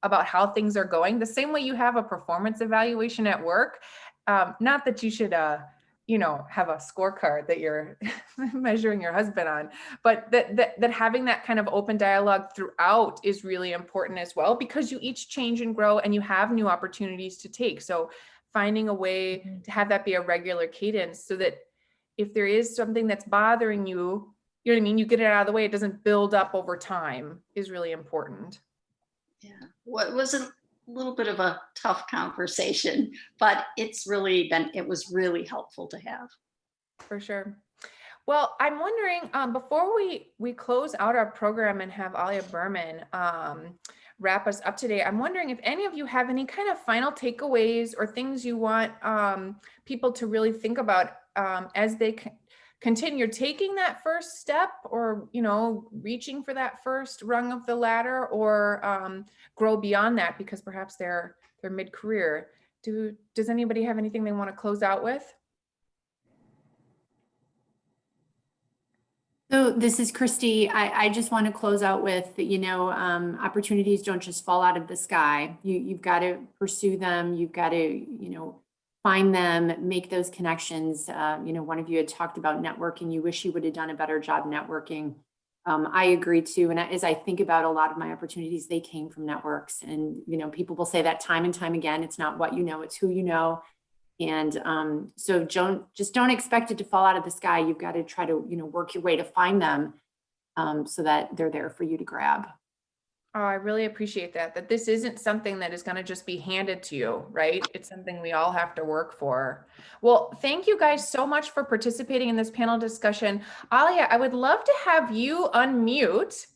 about how things are going, the same way you have a performance evaluation at work. Not that you should, you know, have a scorecard that you're measuring your husband on, but that having that kind of open dialogue throughout is really important as well, because you each change and grow and you have new opportunities to take. So finding a way to have that be a regular cadence so that if there is something that's bothering you, you know what I mean, you get it out of the way, it doesn't build up over time, is really important. Yeah, well, it was a little bit of a tough conversation, but it was really helpful to have. For sure. Well, I'm wondering, before we close out our program and have Alia Berman wrap us up today, I'm wondering if any of you have any kind of final takeaways or things you want people to really think about as they continue taking that first step, or, you know, reaching for that first rung of the ladder, or grow beyond that because perhaps they're mid-career. Does anybody have anything they want to close out with? So this is Christy. I just want to close out with, you know, opportunities don't just fall out of the sky. You've got to pursue them. You've got to, you know, find them, make those connections. You know, one of you had talked about networking. You wish you would have done a better job networking. I agree too. And as I think about a lot of my opportunities, they came from networks. And, you know, people will say that time and time again. It's not what you know, it's who you know. And so don't expect it to fall out of the sky. You've got to try to, you know, work your way to find them so that they're there for you to grab. Oh, I really appreciate that this isn't something that is going to just be handed to you, right? It's something we all have to work for. Well, thank you guys so much for participating in this panel discussion. Alia, I would love to have you unmute.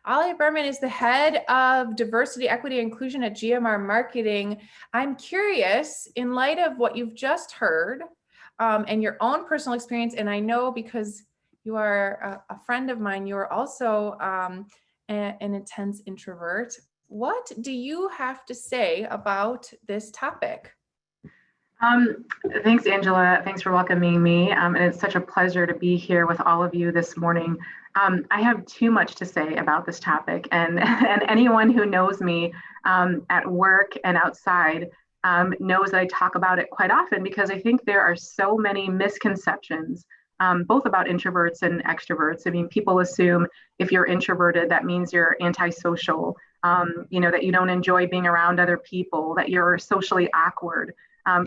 Alia Berman is the head of diversity, equity, and inclusion at GMR Marketing. I'm curious, in light of what you've just heard and your own personal experience, and I know because you are a friend of mine, you are also an intense introvert. What do you have to say about this topic? Um, Thanks, Angela. Thanks for welcoming me. And it's such a pleasure to be here with all of you this morning. I have too much to say about this topic, and, and anyone who knows me at work and outside knows that I talk about it quite often because I think there are so many misconceptions, both about introverts and extroverts. I mean, people assume if you're introverted, that means you're antisocial, that you don't enjoy being around other people, that you're socially awkward.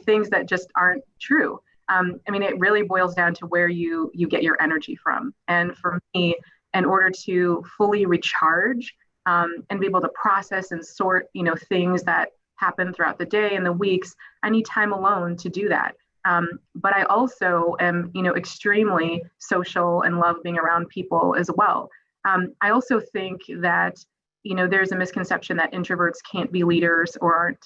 Things that just aren't true. I mean, it really boils down to where you get your energy from. And for me, in order to fully recharge and be able to process and sort, things that happen throughout the day and the weeks, I need time alone to do that. But I also am, extremely social and love being around people as well. I also think that there's a misconception that introverts can't be leaders or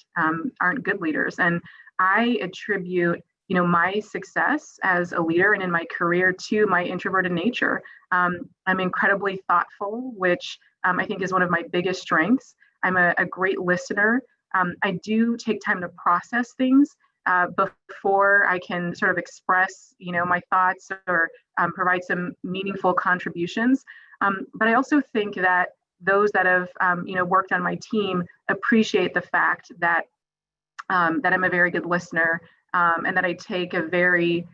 aren't good leaders, and I attribute, my success as a leader and in my career to my introverted nature. I'm incredibly thoughtful, which I think is one of my biggest strengths. I'm a great listener. I do take time to process things before I can sort of express, my thoughts or provide some meaningful contributions. But I also think that those that have, worked on my team appreciate the fact that that I'm a very good listener and that I take a very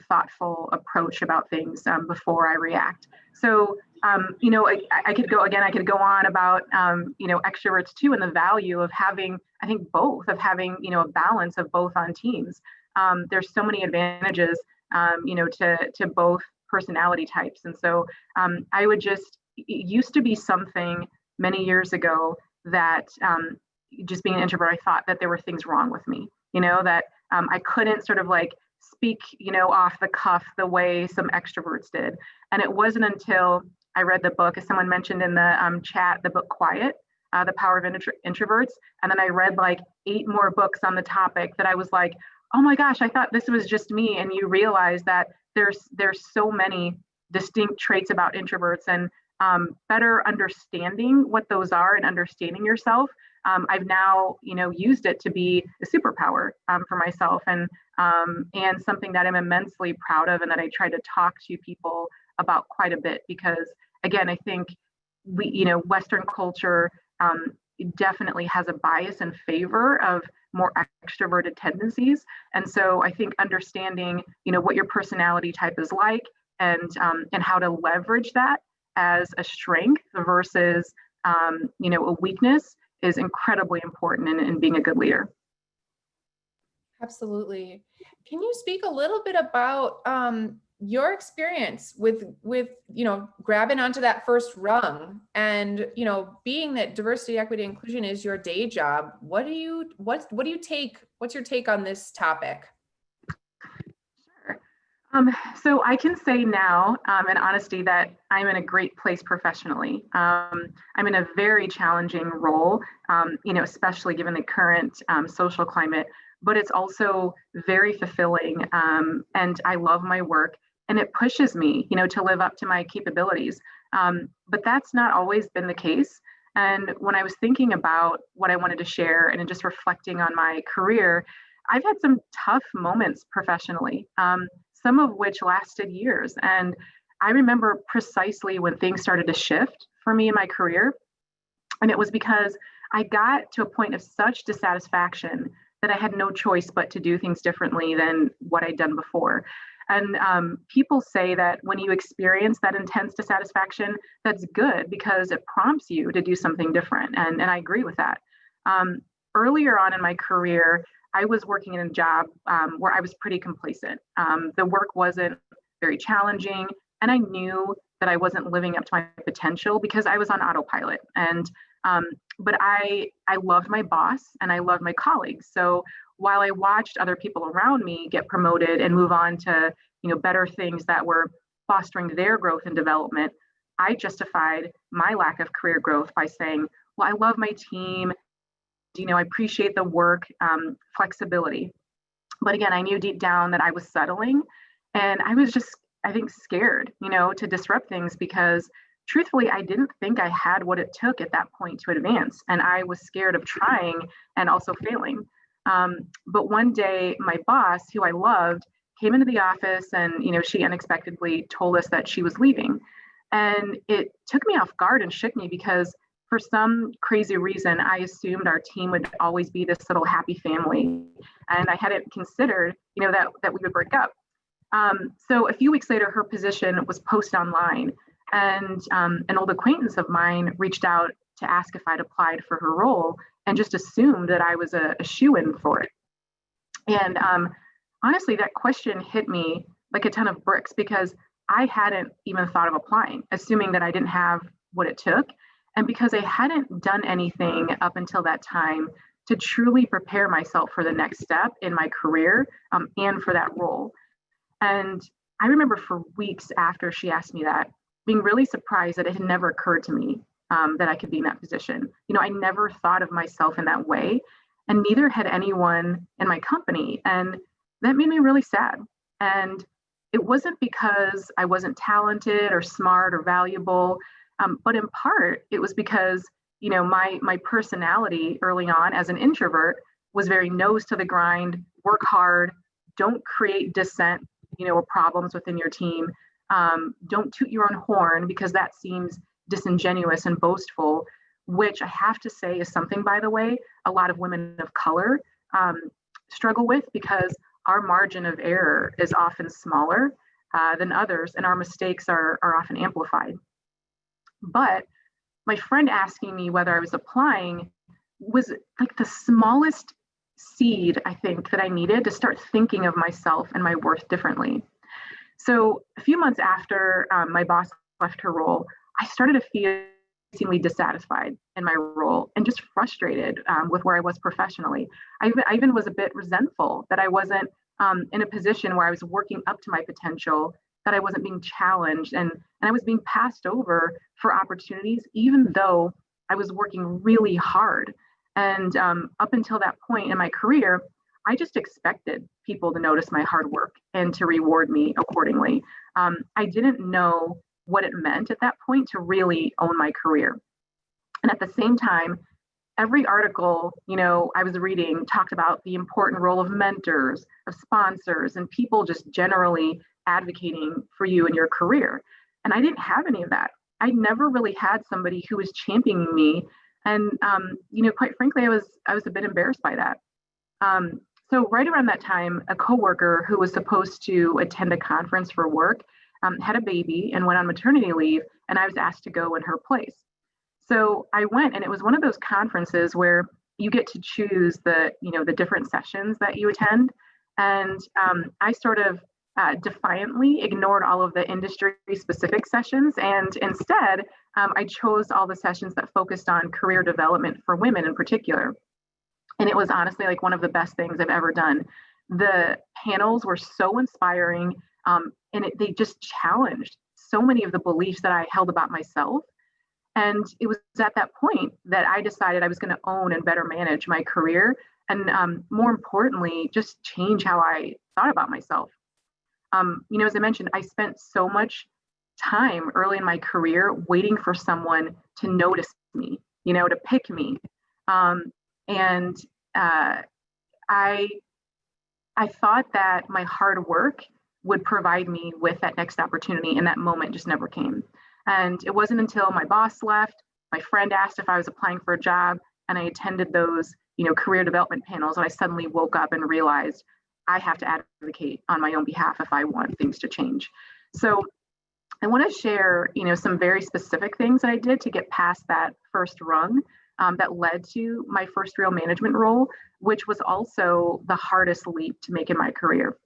thoughtful approach about things before I react. So, I could go again, I could go on about, extroverts too, and the value of having, I think both of having, a balance of both on teams. There's so many advantages, to both personality types. And so I would just, it used to be something many years ago that just being an introvert, I thought that there were things wrong with me, that I couldn't sort of like speak, off the cuff the way some extroverts did. And it wasn't until I read the book, as someone mentioned in the chat, the book Quiet, The Power of Introverts. And then I read like 8 more books on the topic that I was like, oh my gosh, I thought this was just me. And you realize that there's so many distinct traits about introverts, and better understanding what those are and understanding yourself. I've now, used it to be a superpower for myself, and something that I'm immensely proud of, and that I try to talk to people about quite a bit. Because again, I think Western culture definitely has a bias in favor of more extroverted tendencies, and so I think understanding, what your personality type is like, and how to leverage that as a strength versus a weakness is incredibly important in being a good leader. Absolutely. Can you speak a little bit about your experience with grabbing onto that first rung, and being that diversity, equity, inclusion is your day job? What do you take? What's your take on this topic? So I can say now, in honesty, that I'm in a great place professionally. I'm in a very challenging role, especially given the current social climate, but it's also very fulfilling. And I love my work, and it pushes me, to live up to my capabilities. But that's not always been the case. And when I was thinking about what I wanted to share and just reflecting on my career, I've had some tough moments professionally. Some of which lasted years. And I remember precisely when things started to shift for me in my career. And it was because I got to a point of such dissatisfaction that I had no choice but to do things differently than what I'd done before. And people say that when you experience that intense dissatisfaction, that's good because it prompts you to do something different. And I agree with that. Earlier on in my career, I was working in a job where I was pretty complacent. The work wasn't very challenging. And I knew that I wasn't living up to my potential because I was on autopilot. And but I loved my boss and I loved my colleagues. So while I watched other people around me get promoted and move on to, better things that were fostering their growth and development, I justified my lack of career growth by saying, well, I love my team. I appreciate the work, flexibility. But again, I knew deep down that I was settling, and I was just, I think, scared, to disrupt things because truthfully, I didn't think I had what it took at that point to advance. And I was scared of trying and also failing. But one day, my boss, who I loved, came into the office and, she unexpectedly told us that she was leaving. And it took me off guard and shook me because for some crazy reason, I assumed our team would always be this little happy family. And I hadn't considered, that we would break up. So a few weeks later, her position was posted online, and an old acquaintance of mine reached out to ask if I'd applied for her role and just assumed that I was a shoo-in for it. And honestly, that question hit me like a ton of bricks because I hadn't even thought of applying, assuming that I didn't have what it took. And because I hadn't done anything up until that time to truly prepare myself for the next step in my career and for that role. And I remember for weeks after she asked me that, being really surprised that it had never occurred to me that I could be in that position. I never thought of myself in that way, and neither had anyone in my company. And that made me really sad. And it wasn't because I wasn't talented or smart or valuable, but in part, it was because, my personality early on as an introvert was very nose to the grind, work hard, don't create dissent, or problems within your team. Don't toot your own horn because that seems disingenuous and boastful, which I have to say is something, by the way, a lot of women of color struggle with because our margin of error is often smaller than others, and our mistakes are often amplified. But my friend asking me whether I was applying was like the smallest seed, I think, that I needed to start thinking of myself and my worth differently. So a few months after my boss left her role, I started to feel increasingly dissatisfied in my role and just frustrated with where I was professionally. I even was a bit resentful that I wasn't in a position where I was working up to my potential, that I wasn't being challenged, and I was being passed over for opportunities, even though I was working really hard. And up until that point in my career, I just expected people to notice my hard work and to reward me accordingly. I didn't know what it meant at that point to really own my career. And at the same time, every article, I was reading talked about the important role of mentors, of sponsors, and people just generally advocating for you in your career. And I didn't have any of that. I never really had somebody who was championing me. And, quite frankly, I was a bit embarrassed by that. So right around that time, a coworker who was supposed to attend a conference for work had a baby and went on maternity leave, and I was asked to go in her place. So I went, and it was one of those conferences where you get to choose the different sessions that you attend. And I sort of defiantly ignored all of the industry specific sessions. And instead, I chose all the sessions that focused on career development for women in particular. And it was honestly like one of the best things I've ever done. The panels were so inspiring, and they just challenged so many of the beliefs that I held about myself. And it was at that point that I decided I was going to own and better manage my career. And more importantly, just change how I thought about myself. As I mentioned, I spent so much time early in my career waiting for someone to notice me, to pick me. And I thought that my hard work would provide me with that next opportunity, and that moment just never came. And it wasn't until my boss left, my friend asked if I was applying for a job, and I attended those, career development panels, and I suddenly woke up and realized I have to advocate on my own behalf if I want things to change. So I want to share, some very specific things that I did to get past that first rung that led to my first real management role, which was also the hardest leap to make in my career.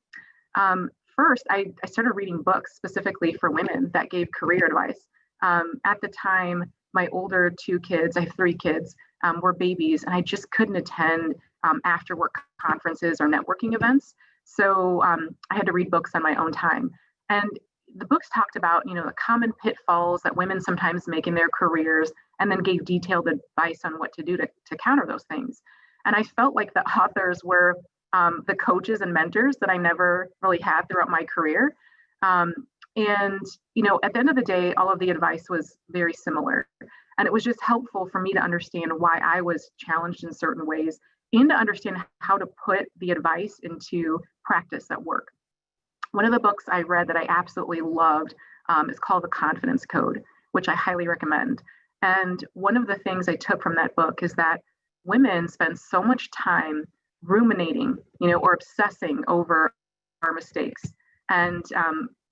first, I started reading books specifically for women that gave career advice. At the time, my older two kids, I have three kids, were babies, and I just couldn't attend after work conferences or networking events. So I had to read books on my own time. And the books talked about, the common pitfalls that women sometimes make in their careers, and then gave detailed advice on what to do to counter those things. And I felt like the authors were the coaches and mentors that I never really had throughout my career. And at the end of the day, all of the advice was very similar. And it was just helpful for me to understand why I was challenged in certain ways and to understand how to put the advice into practice at work. One of the books I read that I absolutely loved is called The Confidence Code, which I highly recommend. And one of the things I took from that book is that women spend so much time ruminating, or obsessing over our mistakes and,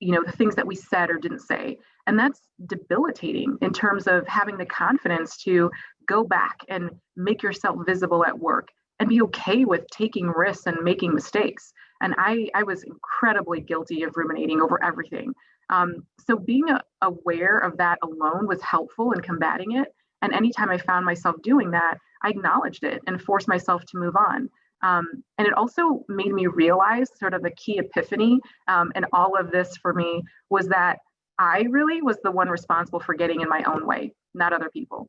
the things that we said or didn't say. And that's debilitating in terms of having the confidence to go back and make yourself visible at work and be okay with taking risks and making mistakes. And I was incredibly guilty of ruminating over everything. So being aware of that alone was helpful in combating it. And anytime I found myself doing that, I acknowledged it and forced myself to move on. And it also made me realize sort of the key epiphany in all of this for me was that I really was the one responsible for getting in my own way, not other people.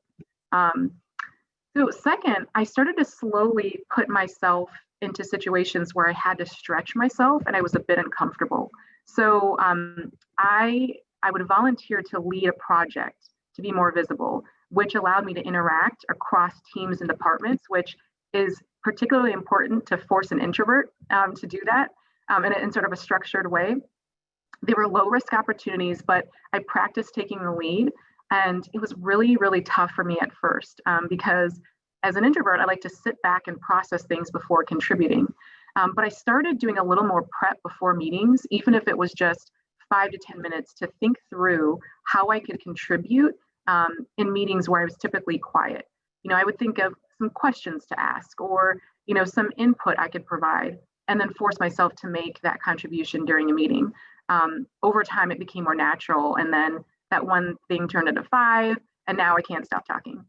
So second, I started to slowly put myself into situations where I had to stretch myself and I was a bit uncomfortable. So I would volunteer to lead a project to be more visible, which allowed me to interact across teams and departments, which is particularly important to force an introvert to do that in sort of a structured way. They were low risk opportunities, but I practiced taking the lead. And it was really, really tough for me at first because as an introvert, I like to sit back and process things before contributing. But I started doing a little more prep before meetings, even if it was just 5 to 10 minutes to think through how I could contribute in meetings where I was typically quiet. I would think of some questions to ask or, some input I could provide and then force myself to make that contribution during a meeting. Over time, it became more natural. And then that one thing turned into 5, and now I can't stop talking.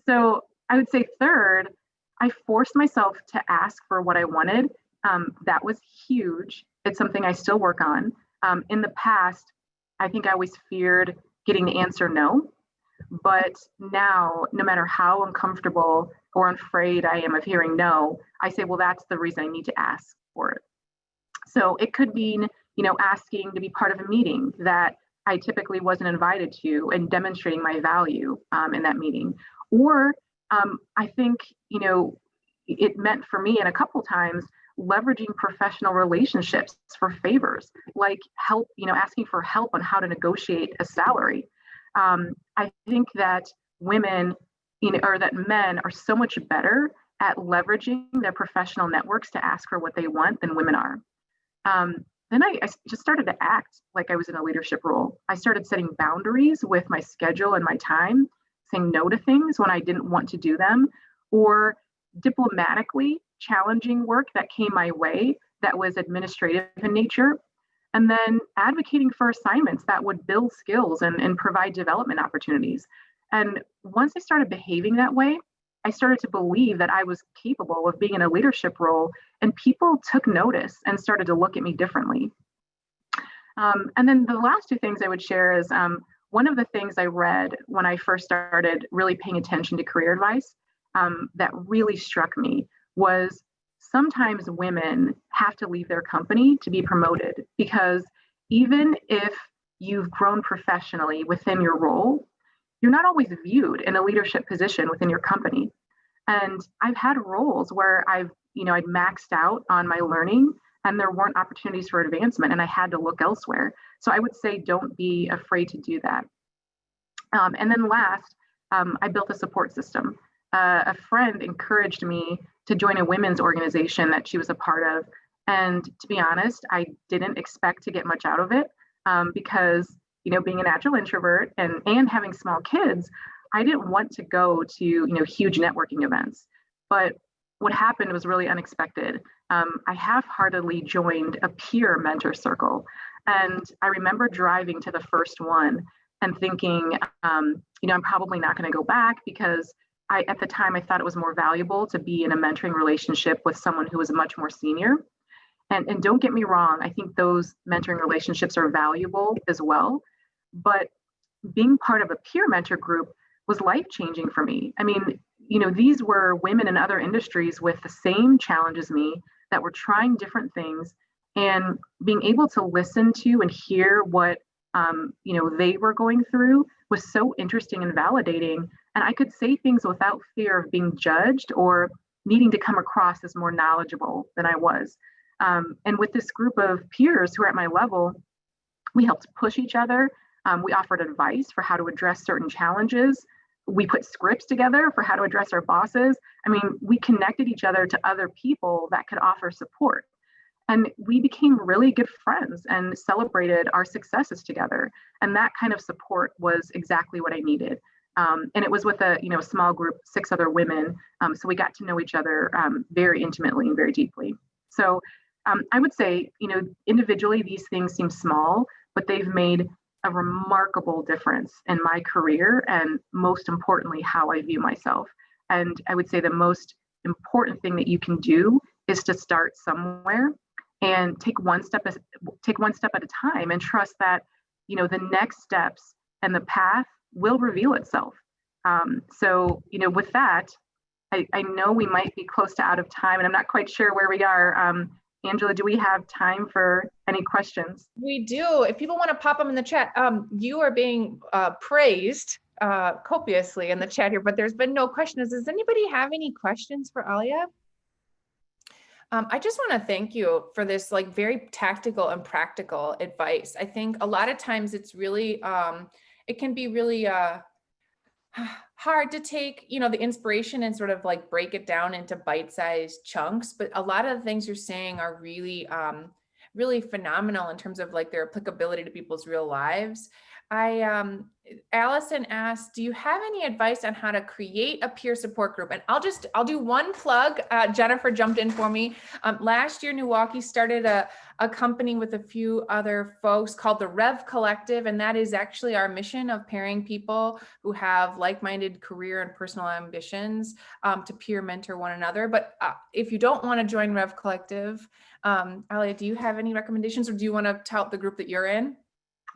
So I would say third, I forced myself to ask for what I wanted. That was huge. It's something I still work on. In the past, I think I always feared getting the answer no. But now, no matter how uncomfortable or afraid I am of hearing no, I say, well, that's the reason I need to ask for it. So it could mean, asking to be part of a meeting that I typically wasn't invited to and demonstrating my value in that meeting. Or I think, it meant for me, and a couple times, leveraging professional relationships for favors, like help, asking for help on how to negotiate a salary. I think that women, or that men are so much better at leveraging their professional networks to ask for what they want than women are. Then I just started to act like I was in a leadership role. I started setting boundaries with my schedule and my time, saying no to things when I didn't want to do them, or diplomatically challenging work that came my way that was administrative in nature, and then advocating for assignments that would build skills and provide development opportunities. And once I started behaving that way, I started to believe that I was capable of being in a leadership role, and people took notice and started to look at me differently. And then the last 2 things I would share is one of the things I read when I first started really paying attention to career advice that really struck me was sometimes women have to leave their company to be promoted, because even if you've grown professionally within your role, you're not always viewed in a leadership position within your company. And I've had roles where I'd maxed out on my learning and there weren't opportunities for advancement and I had to look elsewhere. So I would say, don't be afraid to do that. And then last, I built a support system. A friend encouraged me to join a women's organization that she was a part of. And to be honest, I didn't expect to get much out of it because, being a natural introvert and having small kids, I didn't want to go to, huge networking events. But what happened was really unexpected. I half-heartedly joined a peer mentor circle. And I remember driving to the first one and thinking, I'm probably not going to go back because at the time, I thought it was more valuable to be in a mentoring relationship with someone who was much more senior. And don't get me wrong, I think those mentoring relationships are valuable as well. But being part of a peer mentor group was life-changing for me. I mean, these were women in other industries with the same challenge as me that were trying different things, and being able to listen to and hear what they were going through was so interesting and validating. And I could say things without fear of being judged or needing to come across as more knowledgeable than I was. And with this group of peers who are at my level, we helped push each other. We offered advice for how to address certain challenges. We put scripts together for how to address our bosses. I mean, we connected each other to other people that could offer support. And we became really good friends and celebrated our successes together. And that kind of support was exactly what I needed. And it was with a small group, 6 other women. So we got to know each other very intimately and very deeply. So I would say, individually, these things seem small, but they've made a remarkable difference in my career and, most importantly, how I view myself. And I would say the most important thing that you can do is to start somewhere and take one step at a time, and trust that the next steps and the path will reveal itself. So with that, I know we might be close to out of time, and I'm not quite sure where we are. Angela, do we have time for any questions? We do. If people want to pop them in the chat, you are being praised copiously in the chat here, but there's been no questions. Does anybody have any questions for Alia? I just want to thank you for this very tactical and practical advice. I think a lot of times it's really, it can be really hard to take, the inspiration and sort of break it down into bite-sized chunks. But a lot of the things you're saying are really, really phenomenal in terms of their applicability to people's real lives. Allison asked, do you have any advice on how to create a peer support group? And I'll do one plug. Jennifer jumped in for me. Last year, Milwaukee started a company with a few other folks called the Rev Collective. And that is actually our mission of pairing people who have like-minded career and personal ambitions to peer mentor one another. But if you don't want to join Rev Collective, Alia, do you have any recommendations, or do you want to tout the group that you're in?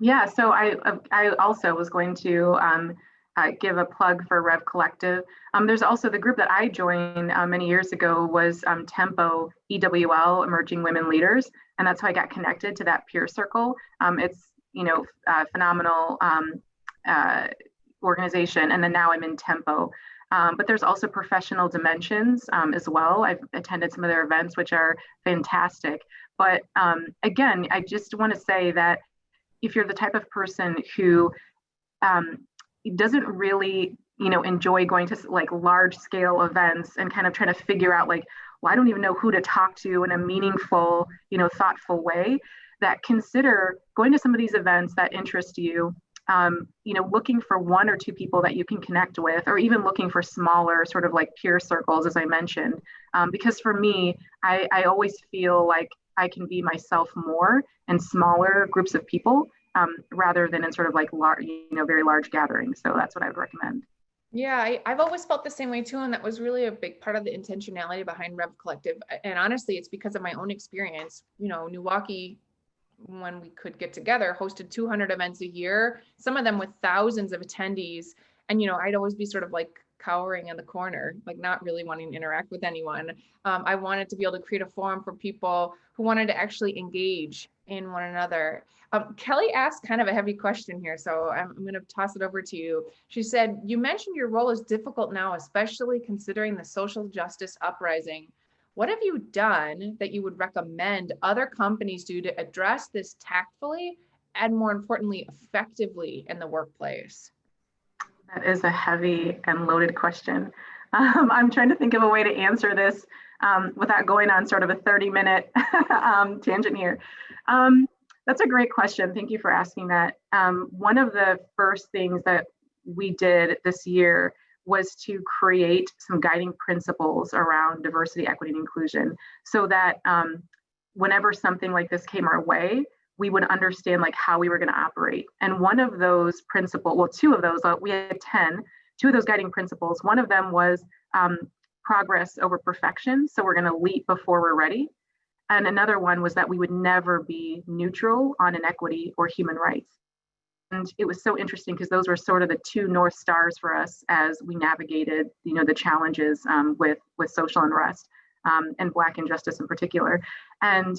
Yeah, so I also was going to give a plug for Rev Collective. There's also the group that I joined many years ago was Tempo EWL, Emerging Women Leaders, and that's how I got connected to that peer circle. It's a phenomenal organization, and then now I'm in Tempo. But there's also Professional Dimensions as well. I've attended some of their events, which are fantastic. But again, I just want to say that if you're the type of person who doesn't really, enjoy going to large scale events and kind of trying to figure out well, I don't even know who to talk to in a meaningful, thoughtful way, that consider going to some of these events that interest you, looking for 1 or 2 people that you can connect with, or even looking for smaller sort of peer circles, as I mentioned. Because for me, I always feel like I can be myself more in smaller groups of people rather than in sort of large, very large gatherings. So that's what I would recommend. Yeah, I've always felt the same way too. And that was really a big part of the intentionality behind Rev Collective. And honestly, it's because of my own experience. Milwaukee, when we could get together, hosted 200 events a year, some of them with thousands of attendees. And, I'd always be sort of cowering in the corner, not really wanting to interact with anyone. I wanted to be able to create a forum for people who wanted to actually engage in one another. Kelly asked kind of a heavy question here, so I'm going to toss it over to you. She said, you mentioned your role is difficult now, especially considering the social justice uprising. What have you done that you would recommend other companies do to address this tactfully and, more importantly, effectively in the workplace? That is a heavy and loaded question. I'm trying to think of a way to answer this without going on sort of a 30-minute tangent here. That's a great question. Thank you for asking that. One of the first things that we did this year was to create some guiding principles around diversity, equity, and inclusion, so that whenever something like this came our way, we would understand like how we were going to operate. And one of those principles, well, two of those, we had 10, two of those guiding principles. One of them was progress over perfection. So we're going to leap before we're ready. And another one was that we would never be neutral on inequity or human rights. And it was so interesting because those were sort of the two North Stars for us as we navigated, the challenges with social unrest and Black injustice in particular. And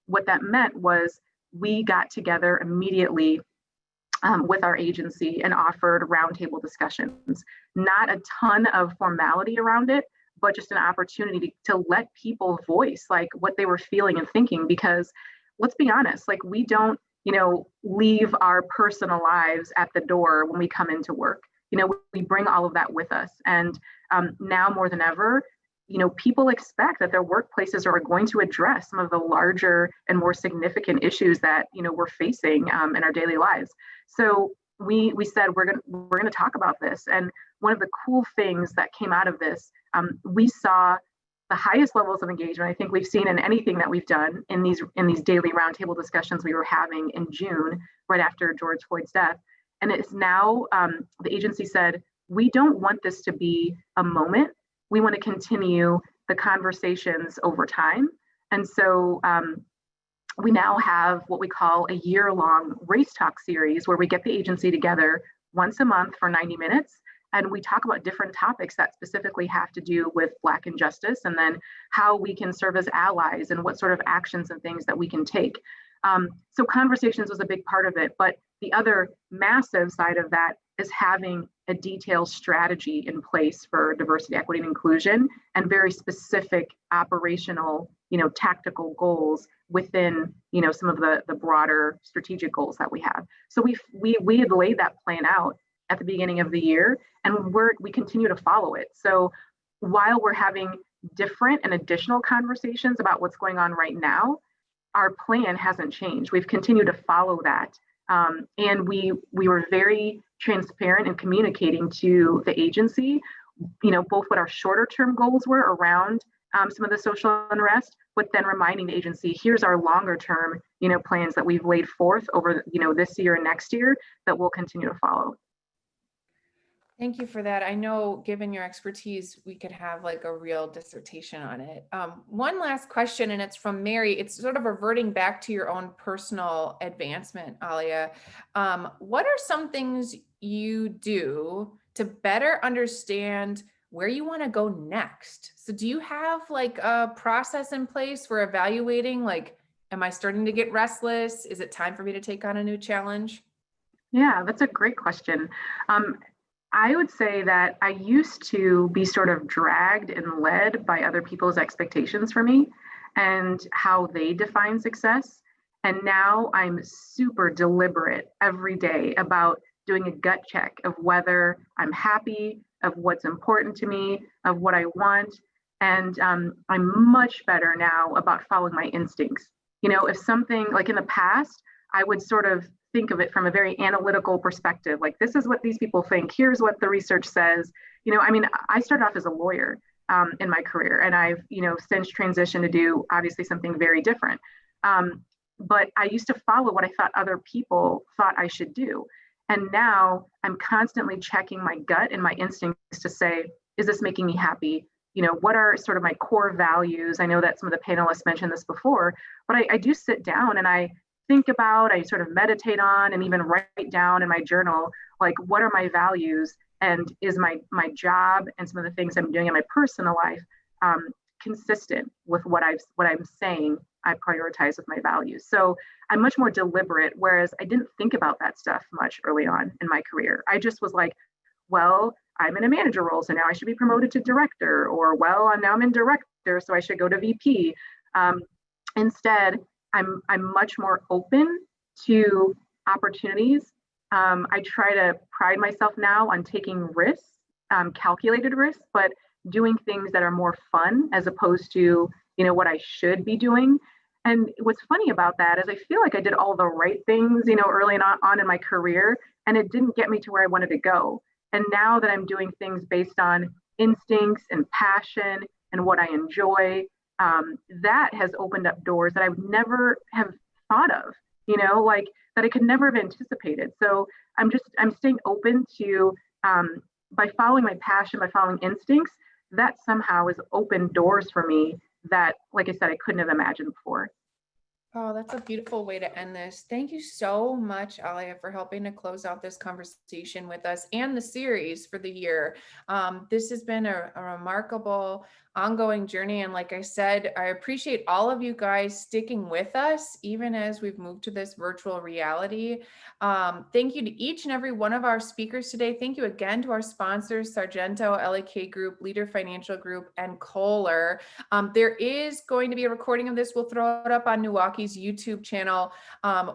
what that meant was we got together immediately with our agency and offered roundtable discussions. Not a ton of formality around it, but just an opportunity to let people voice like what they were feeling and thinking, because let's be honest, like we don't, leave our personal lives at the door when we come into work. We bring all of that with us. And now more than ever, people expect that their workplaces are going to address some of the larger and more significant issues that, we're facing in our daily lives. So we said, we're going to talk about this. And one of the cool things that came out of this, we saw the highest levels of engagement I think we've seen in anything that we've done in these daily roundtable discussions we were having in June, right after George Floyd's death. And it's now, the agency said, we don't want this to be a moment. We want to continue the conversations over time. And so we now have what we call a year-long race talk series where we get the agency together once a month for 90 minutes. And we talk about different topics that specifically have to do with Black injustice, and then how we can serve as allies and what sort of actions and things that we can take. So conversations was a big part of it, but the other massive side of that is having a detailed strategy in place for diversity, equity, and inclusion, and very specific operational, tactical goals within, some of the broader strategic goals that we have. So we had laid that plan out at the beginning of the year, and we continue to follow it. So while we're having different and additional conversations about what's going on right now, our plan hasn't changed. We've continued to follow that. And we were very transparent in communicating to the agency, both what our shorter term goals were around some of the social unrest, but then reminding the agency, here's our longer term, plans that we've laid forth over, this year and next year that we'll continue to follow. Thank you for that. I know, given your expertise, we could have like a real dissertation on it. One last question, and it's from Mary. It's sort of reverting back to your own personal advancement, Alia. What are some things you do to better understand where you want to go next? So do you have like a process in place for evaluating, like, am I starting to get restless? Is it time for me to take on a new challenge? Yeah, that's a great question. I would say that I used to be sort of dragged and led by other people's expectations for me and how they define success. And now I'm super deliberate every day about doing a gut check of whether I'm happy, of what's important to me, of what I want. And I'm much better now about following my instincts. If something like in the past, I would sort of think of it from a very analytical perspective, like this is what these people think, here's what the research says. I started off as a lawyer in my career, and I've since transitioned to do obviously something very different. But I used to follow what I thought other people thought I should do. And now I'm constantly checking my gut and my instincts to say, is this making me happy? What are sort of my core values? I know that some of the panelists mentioned this before, but I do sit down and I think about, I sort of meditate on, and even write down in my journal, like, what are my values, and is my job and some of the things I'm doing in my personal life consistent with what I'm saying I prioritize with my values. So I'm much more deliberate, whereas I didn't think about that stuff much early on in my career. I just was like, well, I'm in a manager role, so now I should be promoted to director, or well, now I'm in director, so I should go to VP. Instead, I'm much more open to opportunities. I try to pride myself now on taking risks, calculated risks, but doing things that are more fun as opposed to, what I should be doing. And what's funny about that is I feel like I did all the right things, early on in my career, and it didn't get me to where I wanted to go. And now that I'm doing things based on instincts and passion and what I enjoy, that has opened up doors that I would never have thought of, like that I could never have anticipated. So I'm staying open to, by following my passion, by following instincts, that somehow has opened doors for me that, like I said, I couldn't have imagined before. Oh, that's a beautiful way to end this. Thank you so much, Alia, for helping to close out this conversation with us and the series for the year. This has been a remarkable ongoing journey. And like I said, I appreciate all of you guys sticking with us, even as we've moved to this virtual reality. Thank you to each and every one of our speakers today. Thank you again to our sponsors, Sargento, LAK Group, Leader Financial Group, and Kohler. There is going to be a recording of this. We'll throw it up on Milwaukee's YouTube channel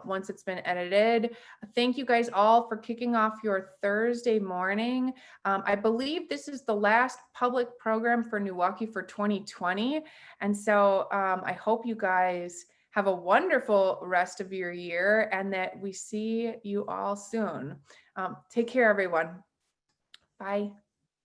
once it's been edited. Thank you guys all for kicking off your Thursday morning. I believe this is the last public program for Milwaukee for 2020. And so I hope you guys have a wonderful rest of your year and that we see you all soon. Take care, everyone. Bye.